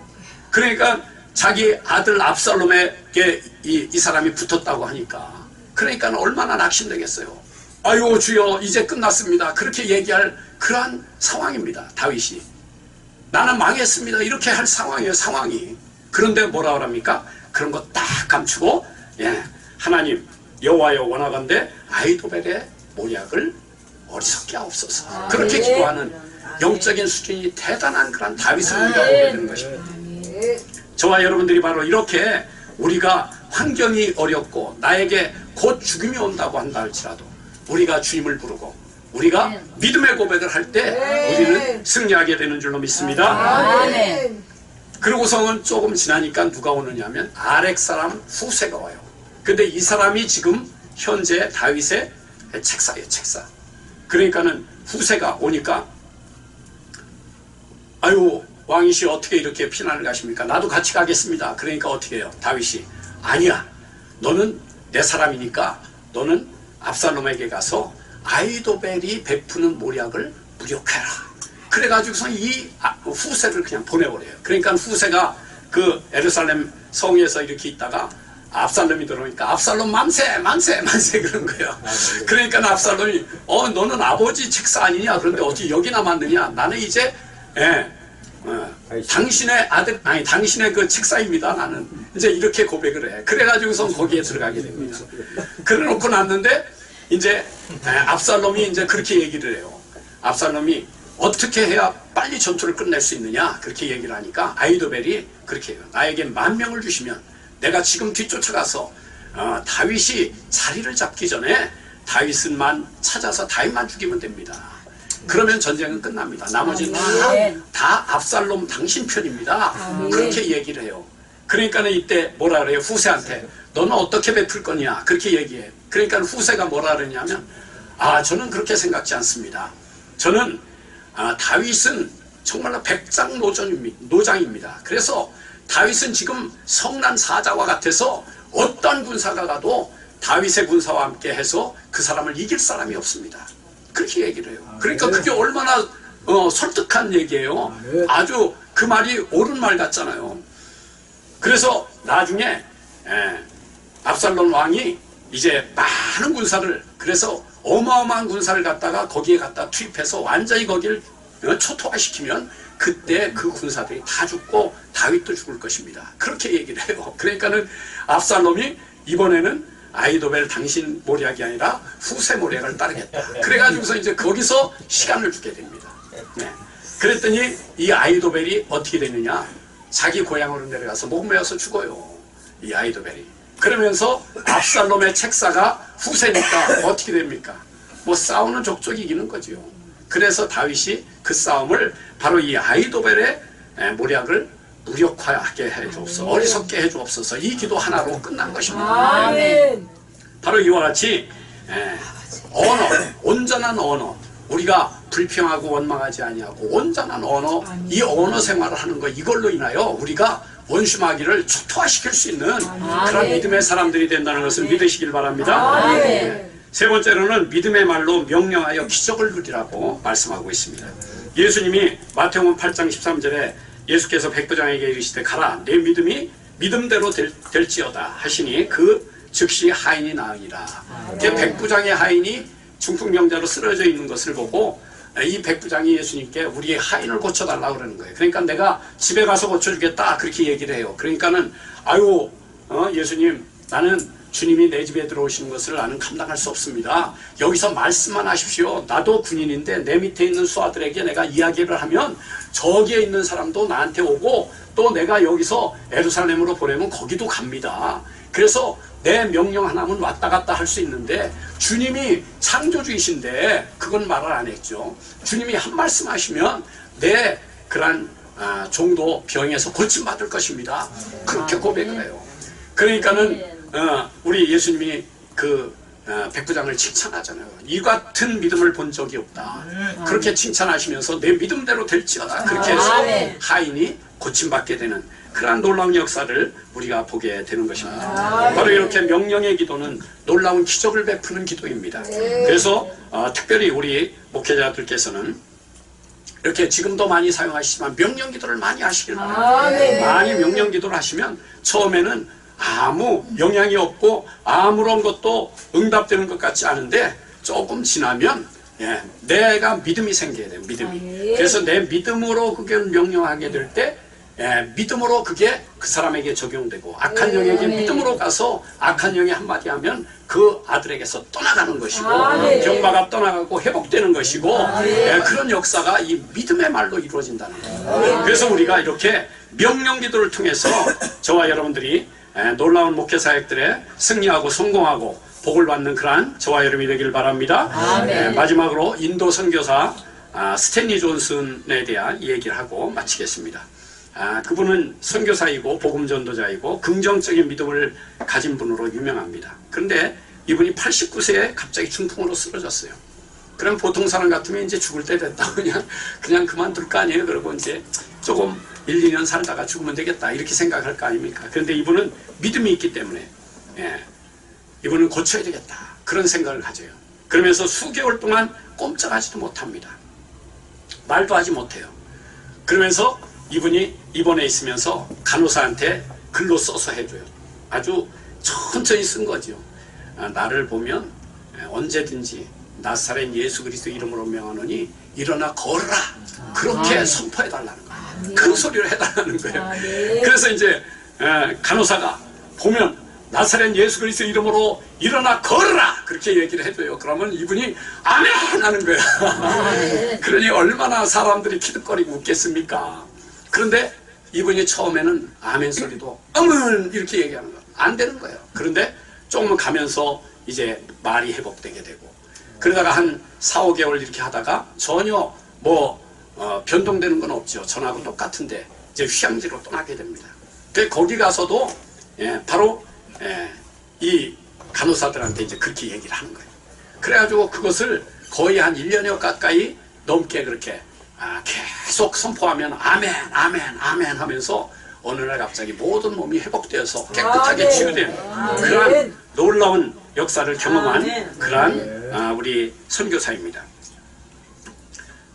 그러니까 자기 아들 압살롬에게 이 사람이 붙었다고 하니까 그러니까 얼마나 낙심되겠어요. 아이고 주여 이제 끝났습니다. 그렇게 얘기할 그러한 상황입니다. 다윗이 나는 망했습니다. 이렇게 할 상황이에요. 상황이. 그런데 뭐라 그럽니까? 그런 거 딱 감추고 하나님 여호와여 원하건대 아이도벨의 모략을 어리석게 하옵소서. 그렇게 기도하는 영적인 수준이 대단한 그런 다윗을 우리가 보게 되는 것입니다. 저와 여러분들이 바로 이렇게 우리가 환경이 어렵고 나에게 곧 죽음이 온다고 한다 할지라도 우리가 주님을 부르고 우리가 믿음의 고백을 할 때 우리는 승리하게 되는 줄로 믿습니다. 그리고서는 조금 지나니까 누가 오느냐 하면 아렉 사람 후세가 와요. 근데 이 사람이 지금 현재 다윗의 책사예요. 책사. 그러니까는 후세가 오니까 아유 왕이시 어떻게 이렇게 피난을 가십니까? 나도 같이 가겠습니다. 그러니까 어떻게 해요? 다윗이 아니야. 너는 내 사람이니까 너는 압살롬에게 가서 아이도벨이 베푸는 모략을 무력해라. 그래가지고서 이 후세를 그냥 보내버려요. 그러니까 후세가 그 예루살렘 성에서 이렇게 있다가 압살롬이 들어오니까 압살롬 만세 그런 거예요. 그러니까 압살롬이 너는 아버지 책사 아니냐? 그런데 어찌 여기 남았느냐? 나는 이제 당신의 아들 아니 당신의 그 책사입니다. 나는 이제 이렇게 고백을 해. 그래가지고서 거기에 들어가게 됩니다. 그래놓고 났는데 이제 압살롬이 이제 그렇게 얘기를 해요. 압살롬이 어떻게 해야 빨리 전투를 끝낼 수 있느냐 그렇게 얘기를 하니까 아히도벨이 그렇게 해요. 나에게 10,000명을 주시면 내가 지금 뒤쫓아가서 다윗이 자리를 잡기 전에 다윗만 찾아서 다윗만 죽이면 됩니다. 그러면 전쟁은 끝납니다. 나머지는 다 압살롬 당신 편입니다. 그렇게 얘기를 해요. 그러니까 이때 뭐라 그래요? 후세한테 너는 어떻게 베풀 거냐 그렇게 얘기해요. 그러니까 후세가 뭐라 그러냐면 저는 그렇게 생각지 않습니다. 저는 다윗은 정말로 백장 노장입니다. 그래서 다윗은 지금 성난 사자와 같아서 어떤 군사가 가도 다윗의 군사와 함께 해서 그 사람을 이길 사람이 없습니다. 그렇게 얘기를 해요. 그러니까 그게 얼마나 설득한 얘기예요. 아주 그 말이 옳은 말 같잖아요. 그래서 나중에 압살롬 왕이 이제 많은 군사를 그래서 어마어마한 군사를 갖다가 거기에 갖다 투입해서 완전히 거기를 초토화시키면 그때 그 군사들이 다 죽고 다윗도 죽을 것입니다. 그렇게 얘기를 해요. 그러니까는 압살롬이 이번에는 아히도벨 당신 모략이 아니라 후세 모략을 따르겠다. 그래가지고서 이제 거기서 시간을 주게 됩니다. 네. 그랬더니 이 아히도벨이 어떻게 되느냐? 자기 고향으로 내려가서 목 메어서 죽어요. 이 아히도벨이. 그러면서 압살롬의 책사가 후세니까 어떻게 됩니까? 뭐 싸우는 족족이 이기는 거죠. 그래서 다윗이 그 싸움을 바로 이 아히도벨의 모략을 무력화하게 해주옵소서, 어리석게 해주옵소서, 이 기도 하나로 끝난 것입니다. 아멘. 바로 이와 같이 언어, 온전한 언어, 우리가 불평하고 원망하지 아니하고 온전한 언어, 이 언어 생활을 하는 것, 이걸로 인하여 우리가 원수마귀를 초토화시킬 수 있는 그런 믿음의 사람들이 된다는 것을 믿으시길 바랍니다. 세 번째로는 믿음의 말로 명령하여 기적을 누리라고 말씀하고 있습니다. 예수님이 마태복음 8장 13절에 예수께서 백부장에게 이르시되 가라 내 믿음이 믿음대로 될지어다 하시니 그 즉시 하인이 나으니라. 백부장의 하인이 중풍병자로 쓰러져 있는 것을 보고 이 백부장이 예수님께 우리의 하인을 고쳐달라고 그러는 거예요. 그러니까 내가 집에 가서 고쳐주겠다 그렇게 얘기를 해요. 그러니까는 예수님, 나는 주님이 내 집에 들어오시는 것을 나는 감당할 수 없습니다. 여기서 말씀만 하십시오. 나도 군인인데 내 밑에 있는 수하들에게 내가 이야기를 하면 저기에 있는 사람도 나한테 오고 또 내가 여기서 예루살렘으로 보내면 거기도 갑니다. 그래서 내 명령 하나면 왔다 갔다 할 수 있는데 주님이 창조주이신데 그건 말을 안 했죠. 주님이 한 말씀 하시면 내 그런 종도 병에서 고침받을 것입니다. 그렇게 고백을 해요. 그러니까는 우리 예수님이 그 백부장을 칭찬하잖아요. 이 같은 믿음을 본 적이 없다. 그렇게 칭찬하시면서 내 믿음대로 될지어다. 그렇게 해서 하인이 고침받게 되는 그러한 놀라운 역사를 우리가 보게 되는 것입니다. 바로 이렇게 명령의 기도는 놀라운 기적을 베푸는 기도입니다. 그래서 특별히 우리 목회자들께서는 이렇게 지금도 많이 사용하시지만 명령 기도를 많이 하시길 바랍니다. 많이 명령 기도를 하시면 처음에는 아무 영향이 없고 아무런 것도 응답되는 것 같지 않은데 조금 지나면 내가 믿음이 생겨야 돼요. 믿음이. 그래서 내 믿음으로 그걸 명령하게 될 때 믿음으로 그게 그 사람에게 적용되고 악한 영에게 믿음으로 가서 악한 영이 한마디 하면 그 아들에게서 떠나가는 것이고 병마가 떠나가고 회복되는 것이고 그런 역사가 이 믿음의 말로 이루어진다는 거예요. 그래서 우리가 이렇게 명령 기도를 통해서 저와 여러분들이 놀라운 목회 사역들에 승리하고 성공하고 복을 받는 그러한 저와 여러분이 되길 바랍니다. 마지막으로 인도 선교사 스탠리 존슨에 대한 얘기를 하고 마치겠습니다. 그분은 선교사이고 복음전도자이고 긍정적인 믿음을 가진 분으로 유명합니다. 그런데 이분이 89세에 갑자기 중풍으로 쓰러졌어요. 그럼 보통 사람 같으면 이제 죽을 때 됐다 그냥 그만둘 거 아니에요. 그러고 이제 조금 1, 2년 살다가 죽으면 되겠다 이렇게 생각할 거 아닙니까? 그런데 이분은 믿음이 있기 때문에 이분은 고쳐야 되겠다 그런 생각을 가져요. 그러면서 수개월 동안 꼼짝하지도 못합니다. 말도 하지 못해요. 그러면서 이분이 입원해 있으면서 간호사한테 글로 써서 해줘요. 아주 천천히 쓴 거죠. 나를 보면 언제든지 나사렛 예수 그리스도 이름으로 명하노니 일어나 걸어라. 그렇게 선포해달라는 거예요. 큰 소리를 해달라는 거예요. 그래서 이제 간호사가 보면 나사렛 예수 그리스도 이름으로 일어나 걸어라 그렇게 얘기를 해줘요. 그러면 이분이 아멘 하는 거야. 그러니 얼마나 사람들이 키득거리고 웃겠습니까? 그런데 이분이 처음에는 아멘 소리도 어문 이렇게 얘기하는 거야. 안 되는 거예요. 그런데 조금 가면서 이제 말이 회복되게 되고, 그러다가 한 4, 5개월 이렇게 하다가 전혀 변동되는 건 없죠. 전하고 똑같은데 이제 휴양지로 떠나게 됩니다. 거기 가서도 바로 이 간호사들한테 이제 그렇게 얘기를 하는 거예요. 그래가지고 그것을 거의 한 1년여 가까이 넘게 그렇게 계속 선포하면 아멘 아멘 아멘 하면서 어느 날 갑자기 모든 몸이 회복되어서 깨끗하게 치유된 그러한 놀라운 역사를 경험한 그러한 우리 선교사입니다.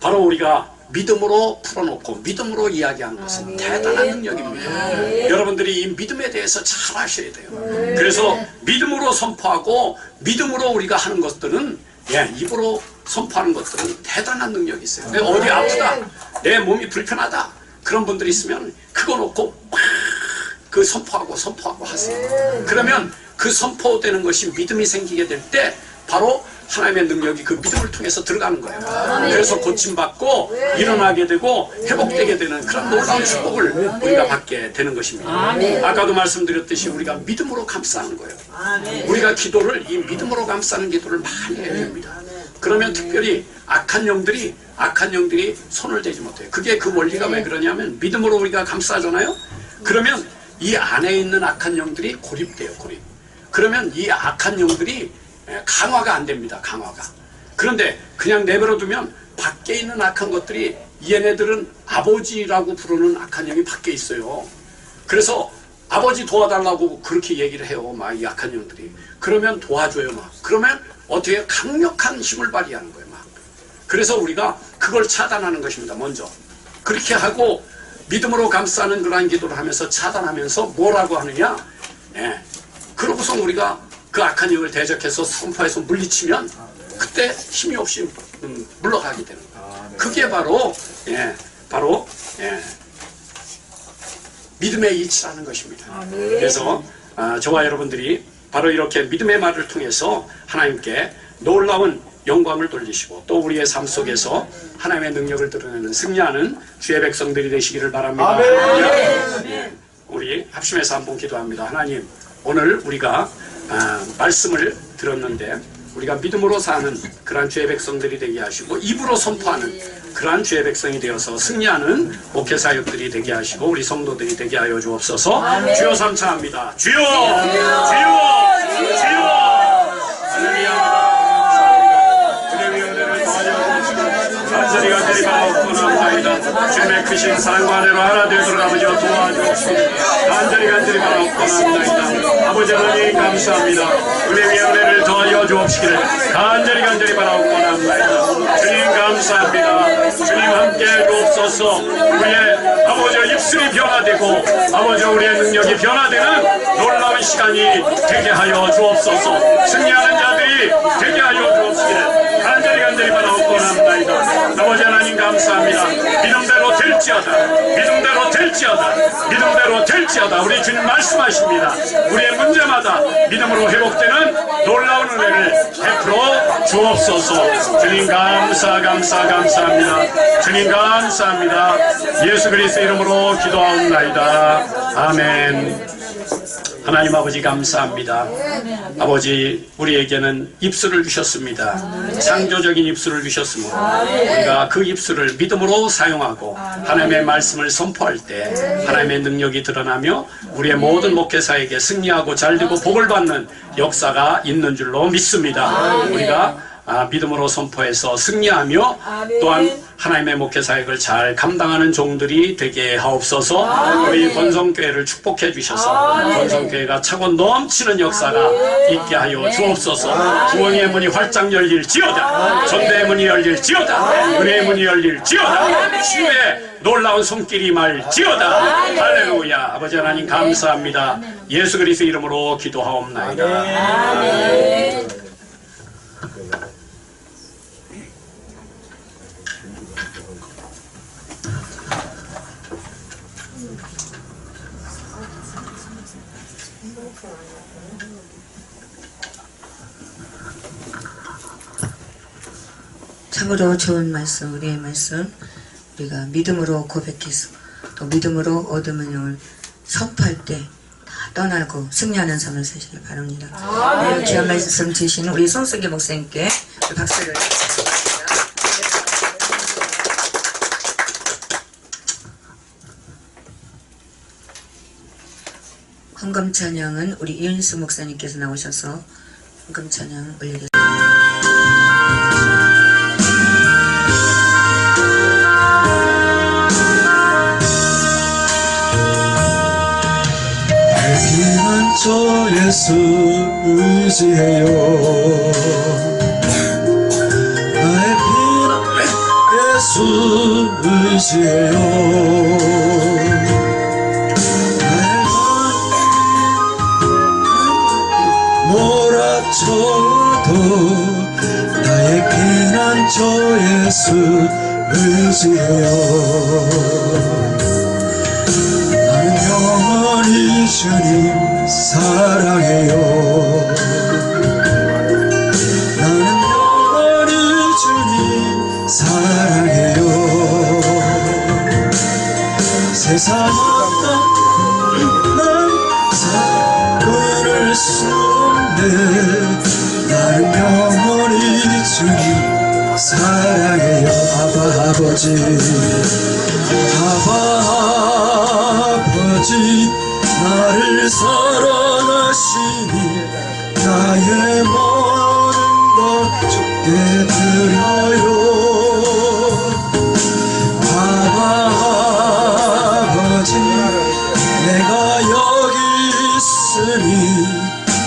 바로 우리가 믿음으로 풀어놓고 믿음으로 이야기하는 것은 대단한 능력입니다. 여러분들이 이 믿음에 대해서 잘 아셔야 돼요. 그래서 믿음으로 선포하고 믿음으로 우리가 하는 것들은 입으로 선포하는 것들은 대단한 능력이 있어요. 내가 어디 아프다, 내 몸이 불편하다 그런 분들이 있으면 그거 놓고 막 그 선포하고 하세요. 그러면 그 선포되는 것이 믿음이 생기게 될 때 바로 하나님의 능력이 그 믿음을 통해서 들어가는 거예요. 그래서 고침받고 일어나게 되고 회복되게 되는 그런 놀라운 축복을 우리가 받게 되는 것입니다. 아까도 말씀드렸듯이 우리가 믿음으로 감싸는 거예요. 우리가 기도를 이 믿음으로 감싸는 기도를 많이 해야 됩니다. 그러면 특별히 악한 영들이 손을 대지 못해요. 그게 그 원리가 왜 그러냐면 믿음으로 우리가 감싸잖아요. 그러면 이 안에 있는 악한 영들이 고립돼요. 그러면 이 악한 영들이 강화가 안 됩니다. 강화가. 그런데 그냥 내버려 두면 밖에 있는 악한 것들이, 얘네들은 아버지라고 부르는 악한 영이 밖에 있어요. 그래서 아버지 도와달라고 그렇게 얘기를 해요. 막 이 악한 영들이. 그러면 도와줘요. 막. 그러면 어떻게 강력한 힘을 발휘하는 거예요. 막. 그래서 우리가 그걸 차단하는 것입니다. 먼저. 그렇게 하고 믿음으로 감싸는 그러한 기도를 하면서 차단하면서 뭐라고 하느냐. 그러고서 우리가 그 악한 영을 대적해서 선포해서 물리치면 그때 힘이 없이 물러가게 되는 거예요. 그게 바로 믿음의 이치라는 것입니다. 그래서 저와 여러분들이 바로 이렇게 믿음의 말을 통해서 하나님께 놀라운 영광을 돌리시고 또 우리의 삶 속에서 하나님의 능력을 드러내는 승리하는 주의 백성들이 되시기를 바랍니다. 우리 합심해서 한번 기도합니다. 하나님, 오늘 우리가 말씀을 들었는데 우리가 믿음으로 사는 그러한 주의 백성들이 되게 하시고 입으로 선포하는 그러한 주의 백성이 되어서 승리하는 목회사역들이 되게 하시고 우리 성도들이 되게 하여 주옵소서. 주여 삼차합니다. 주여 주여 주여 할렐루야. 간절히 바라옵고나옵나이다. 주님의 크신 사랑과 은혜로 하나 되도록 아버지와 도와주옵소서. 간절히 바라옵고나옵나이다. 아버지 하나님 감사합니다. 은혜 위에 은혜를 더하여 주옵시기를 간절히 바라옵고나옵나이다. 주님 감사합니다. 주님 함께 주옵소서. 우리의 아버지의 입술이 변화되고 아버지 우리의 능력이 변화되는 놀라운 시간이 되게 하여 주옵소서. 승리하는 자들이 되게 하여 주옵시기를 간절히 바라옵고나옵나이다. 아버지 하나님 감사합니다. 믿음대로 될지어다 우리 주님 말씀하십니다. 우리의 문제마다 믿음으로 회복되는 놀라운 은혜를 베풀어 주옵소서. 주님 감사합니다. 주님 감사합니다. 예수 그리스도 이름으로 기도하옵나이다. 아멘. 하나님 아버지 감사합니다. 아버지 우리에게는 입술을 주셨습니다. 창조적인 입술을 주셨습니다. 우리가 그 입술을 믿음으로 사용하고 하나님의 말씀을 선포할 때 하나님의 능력이 드러나며 우리의 모든 목회사에게 승리하고 잘되고 복을 받는 역사가 있는 줄로 믿습니다. 우리가 믿음으로 선포해서 승리하며 또한 하나님의 목회 사역을 잘 감당하는 종들이 되게 하옵소서. 우리 권성교회를 축복해 주셔서 권성교회가 차고 넘치는 역사가 있게 하여 주옵소서. 구원의 문이 활짝 열릴지어다. 전대의 문이 열릴지어다. 은혜의 문이 열릴지어다. 치유의 놀라운 손길이 말지어다. 할렐루야. 아버지 하나님 감사합니다. 예수 그리스도 이름으로 기도하옵나이다. 아멘. 참으로 좋은 말씀, 우리의 말씀 우리가 믿음으로 고백해서 또 믿음으로 얻은 은총을 선포할 때 다 떠나고 승리하는 삶을 사시길 바랍니다. 오늘 귀한 말씀 주신 우리 송승기 목사님께 박수를 드리겠습니다. 헌금 찬양은 우리 이윤수 목사님께서 나오셔서 헌금 찬양 올리겠습니다. 피난 저 예수 의지해요. 나의 피난 예수 의지해요. 몰아쳐도 나의 피난 저 예수 의지해요. 나는 영원히 주님 사랑해요. 나는 영원히 주님 사랑해요. 세상 어떤 난 끊을 수 없네. 나는 영원히 주님 사랑해요. 아바 아버지 나를 사랑하시니 나의 모든 것 주께 드려요. 아버지 내가 여기 있으니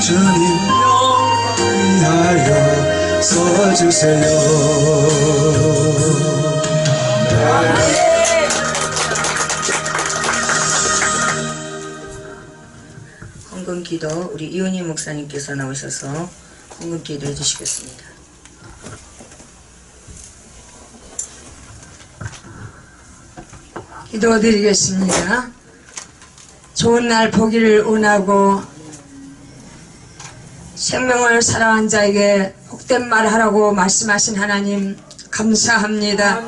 주님 명 위하여 써주세요. 헌금기도 우리 이훈희 목사님께서 나오셔서 헌금기도 해주시겠습니다. 기도드리겠습니다. 좋은 날 보기를 원하고 생명을 사랑한 자에게 복된 말 하라고 말씀하신 하나님 감사합니다.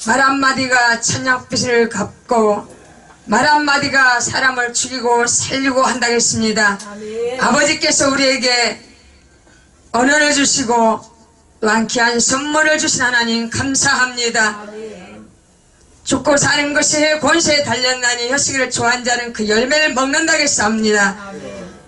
말 한마디가 천냥빚을 갚고 말 한마디가 사람을 죽이고 살리고 한다겠습니다. 아버지께서 우리에게 언어를 주시고 또한 귀한 선물을 주신 하나님 감사합니다. 죽고 사는 것이 권세에 달렸나니 혀시기를 좋아한 자는 그 열매를 먹는다겠사옵니다.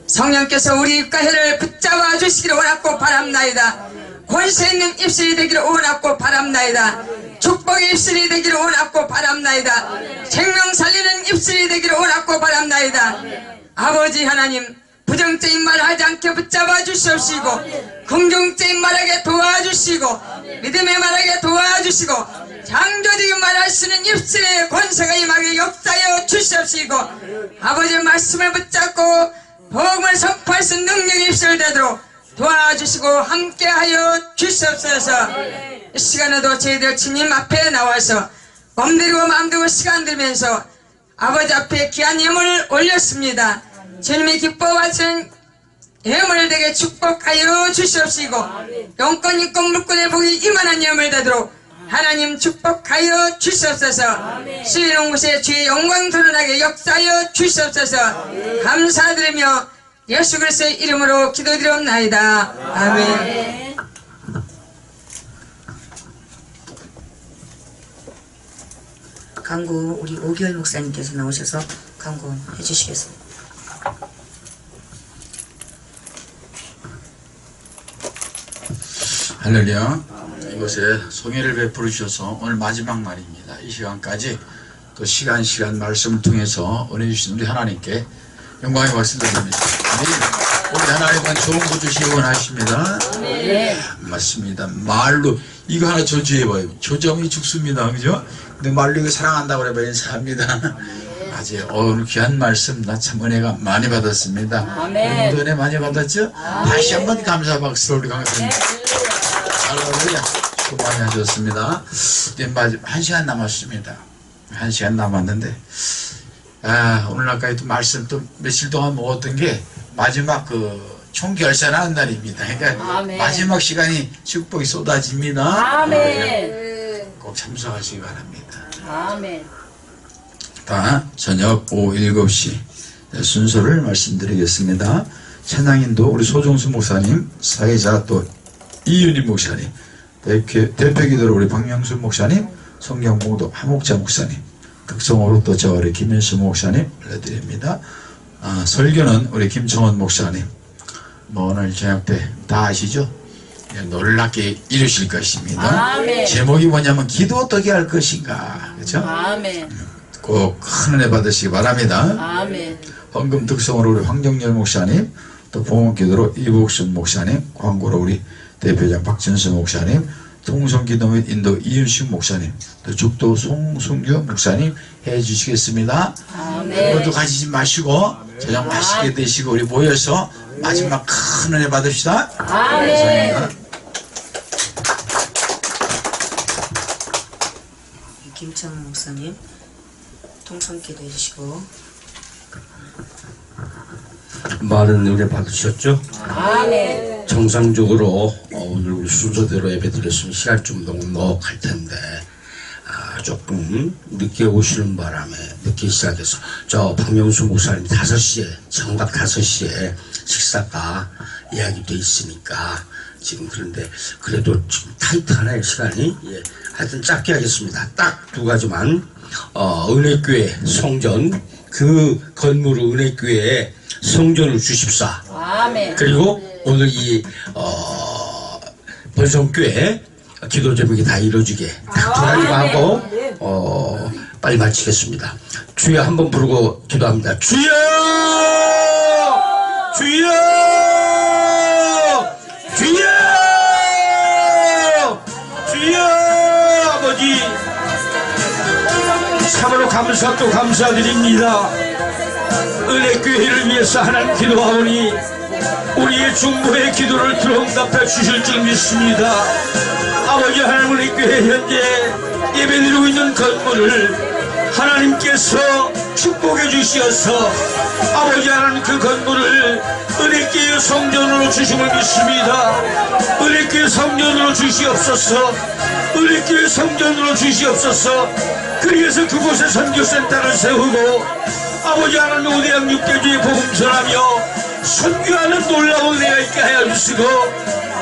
성령께서 우리 입과 혀를 붙잡아 주시기를 원하고 바랍나이다. 권세 있는 입술이 되기를 원하고 바랍나이다. 축복의 입술이 되기를 원하고 바랍나이다. 생명 살리는 입술이 되기를 원하고 바랍나이다. 아버지 하나님 부정적인 말 하지 않게 붙잡아 주시옵시고 긍정적인 말하게 도와주시고 믿음의 말하게 도와주시고 창조적인 말할 수 있는 입술의 권세가 임하게 역사하여 주시옵시고 아버지의 말씀을 붙잡고 복음을 선포할 수 있는 능력의 입술을 되도록 도와주시고 함께하여 주시옵소서. 이 시간에도 저희들 주님 앞에 나와서 몸들이고 마음들이고 시간 들면서 아버지 앞에 귀한 예물을 올렸습니다. 주님이 기뻐하시는 예물 되게 축복하여 주시옵시고 영권 인권 물권의 복이 이만한 예물 되도록 하나님 축복하여 주시옵소서. 수일한 곳에 주의 영광 드러나게 역사하여 주시옵소서. 감사드리며 예수 그리스도의 이름으로 기도드리옵나이다. 아멘. 강구 우리 오기열 목사님께서 나오셔서 강구 해주시겠습니다. 할렐루야. 이곳에 송해를 베풀어 주셔서 오늘 마지막 날입니다. 이 시간까지 또 시간 말씀을 통해서 은혜 주신 우리 하나님께 영광의 박수 드립니다. 우리 하나님은 좋은 거 주시기 원하십니다. 맞습니다. 말로 이거 하나 저주해봐요. 조정이 죽습니다. 그죠? 근데 말로 이거 사랑한다고 그래봐 인사합니다. 아주 오늘 귀한 말씀 나 참 은혜가 많이 받았습니다. 여러분도 은혜 많이 받았죠? 다시 한번 감사 박수를 우리 강사님. 할렐루야. 수고 많이 하셨습니다. 이제 마지막 1시간 남았습니다. 1시간 남았는데 오늘날까지 또 말씀 또 며칠 동안 먹었던 게 마지막 그 총결산하는 날입니다. 그러니까 아멘. 마지막 시간이 축복이 쏟아집니다. 아멘. 꼭 참석하시기 바랍니다. 아멘. 다 저녁 오후 7시 순서를 말씀드리겠습니다. 찬양인도 우리 소종수 목사님, 사회자 또 이윤희 목사님, 대표기도로 우리 박명수 목사님, 성경봉도 하목자 목사님, 극성으로 또 저 우리 김현수 목사님 알려드립니다. 설교는 우리 김청원 목사님. 뭐 오늘 저녁 때 다 아시죠? 놀랍게 이루실 것입니다. 아멘. 제목이 뭐냐면 기도 어떻게 할 것인가, 그렇죠? 아멘. 꼭 큰 은혜 받으시기 바랍니다. 아멘. 헌금 득성으로 우리 황정열 목사님, 또 봉헌기도로 이복순 목사님, 광고로 우리 대표장 박진수 목사님, 통성기도 및 인도 이윤식 목사님, 또 죽도 송승규 목사님 해주시겠습니다. 모두 가지지 마시고 저녁 맛있게 드시고 우리 모여서 마지막 큰 은혜 받읍시다. 아멘. 감사합니다. 김창훈 목사님 통성기도 해주시고 많은 은혜 받으셨죠? 아멘. 정상적으로 오늘 우리 순서대로 예배드렸으면 시간 좀 넉넉할 텐데 조금 늦게 오시는 바람에 늦게 시작해서 저 박명수 목사님 5시에 정각 5시에 식사가 예약이 돼 있으니까 지금 그런데 그래도 지금 타이트하네요 시간이. 예. 하여튼 짧게 하겠습니다. 딱 2가지만 은혜교회 성전 그 건물을 은혜교회에 성전을 주십사. 아멘. 그리고 오늘 이 번성교회 기도 제목이 다 이루어지게 딱 2가지만 하고 빨리 마치겠습니다. 주여 한번 부르고 기도합니다. 주여! 주여! 주여! 주여! 아버지 참으로 감사 또 감사드립니다. 은혜교회를 위해서 하나님 기도하오니 우리의 중보의 기도를 들어응답해 주실 줄 믿습니다. 아버지 하나님 은혜교회 현재 예배드리고 있는 건물을 하나님께서 축복해 주시어서 아버지 하나님 그 건물을 은혜교회 성전으로 주심을 믿습니다. 은혜교회 성전으로 주시옵소서. 은혜교회 성전으로 주시옵소서. 그리해서 그곳에 선교센터를 세우고 아버지 하나님 우대양 6대주의 복음 전하며 선교하는 놀라운 은혜가 있게 하여 주시고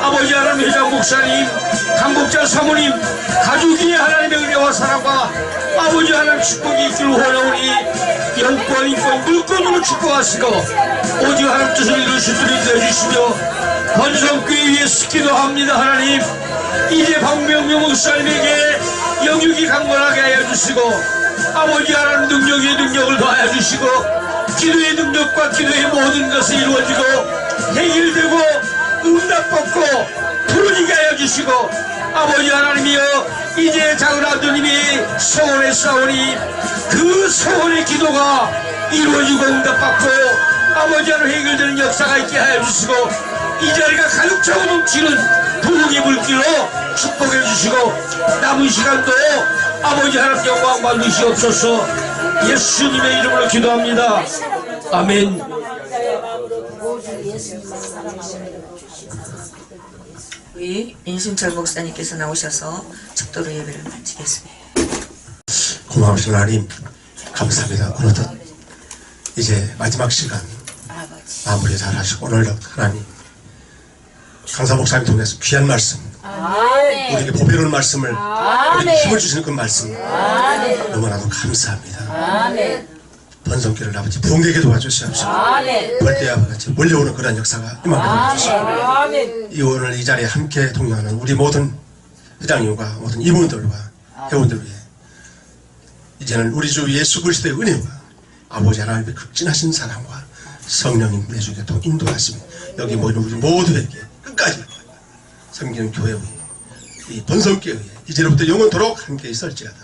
아버지 하나님 회장 목사님 강복자 사모님 가족이 하나님의 은혜와 사랑과 아버지 하나님 축복이 있기를 원하오니 영권 인권 물권으로 축복하시고 오직 하나님 뜻을 이루실 줄 인도해 주시며 번성교회 위에 기도합니다. 하나님 이제 박명명 목사님에게 영육이 강건하게 하여 주시고 아버지 하나님 능력의 능력을 더하여 주시고 기도의 능력과 기도의 모든 것이 이루어지고 해결되고 응답받고 부르지게 하여 주시고 아버지 하나님이여 이제 작은 아드님이 서원에 싸우니 그 서원의 기도가 이루어지고 응답받고 아버지 하나님 해결되는 역사가 있게 하여 주시고 이 자리가 가득 차고 넘치는 부흥의 물길로 축복해 주시고 남은 시간도 아버지 하나님 영광 받으시옵소서. 예수님의 이름으로 기도합니다. 아멘. 우리 인순철 목사님께서 나오셔서 축도로 예배를 마치겠습니다. 고마우신 하나님 감사합니다. 어느덧 이제 마지막 시간 마무리 잘 하시고 오늘도 하나님 강사 목사님 통해서 귀한 말씀 우리에게 보배로운 말씀을 우리에게 힘을 주시는 그 말씀 너무나도 감사합니다. 번성교를 아버지 부흥되게 도와주시옵시고 벌떼와 같이 몰려오는 그런 역사가 임하게 도와주시고 이 오늘 이 자리에 함께 동행하는 우리 모든 회장님과 모든 임원들과 회원들 위해 이제는 우리 주 예수 그리스도의 은혜와 아버지 하나님의 극진하신 사랑과 성령님 내주게 또 인도하시며 여기 모이는 우리 모두에게 끝까지 섬기는 교회의 이 번성교회에 이제로부터 영원토록 함께 있을지어다.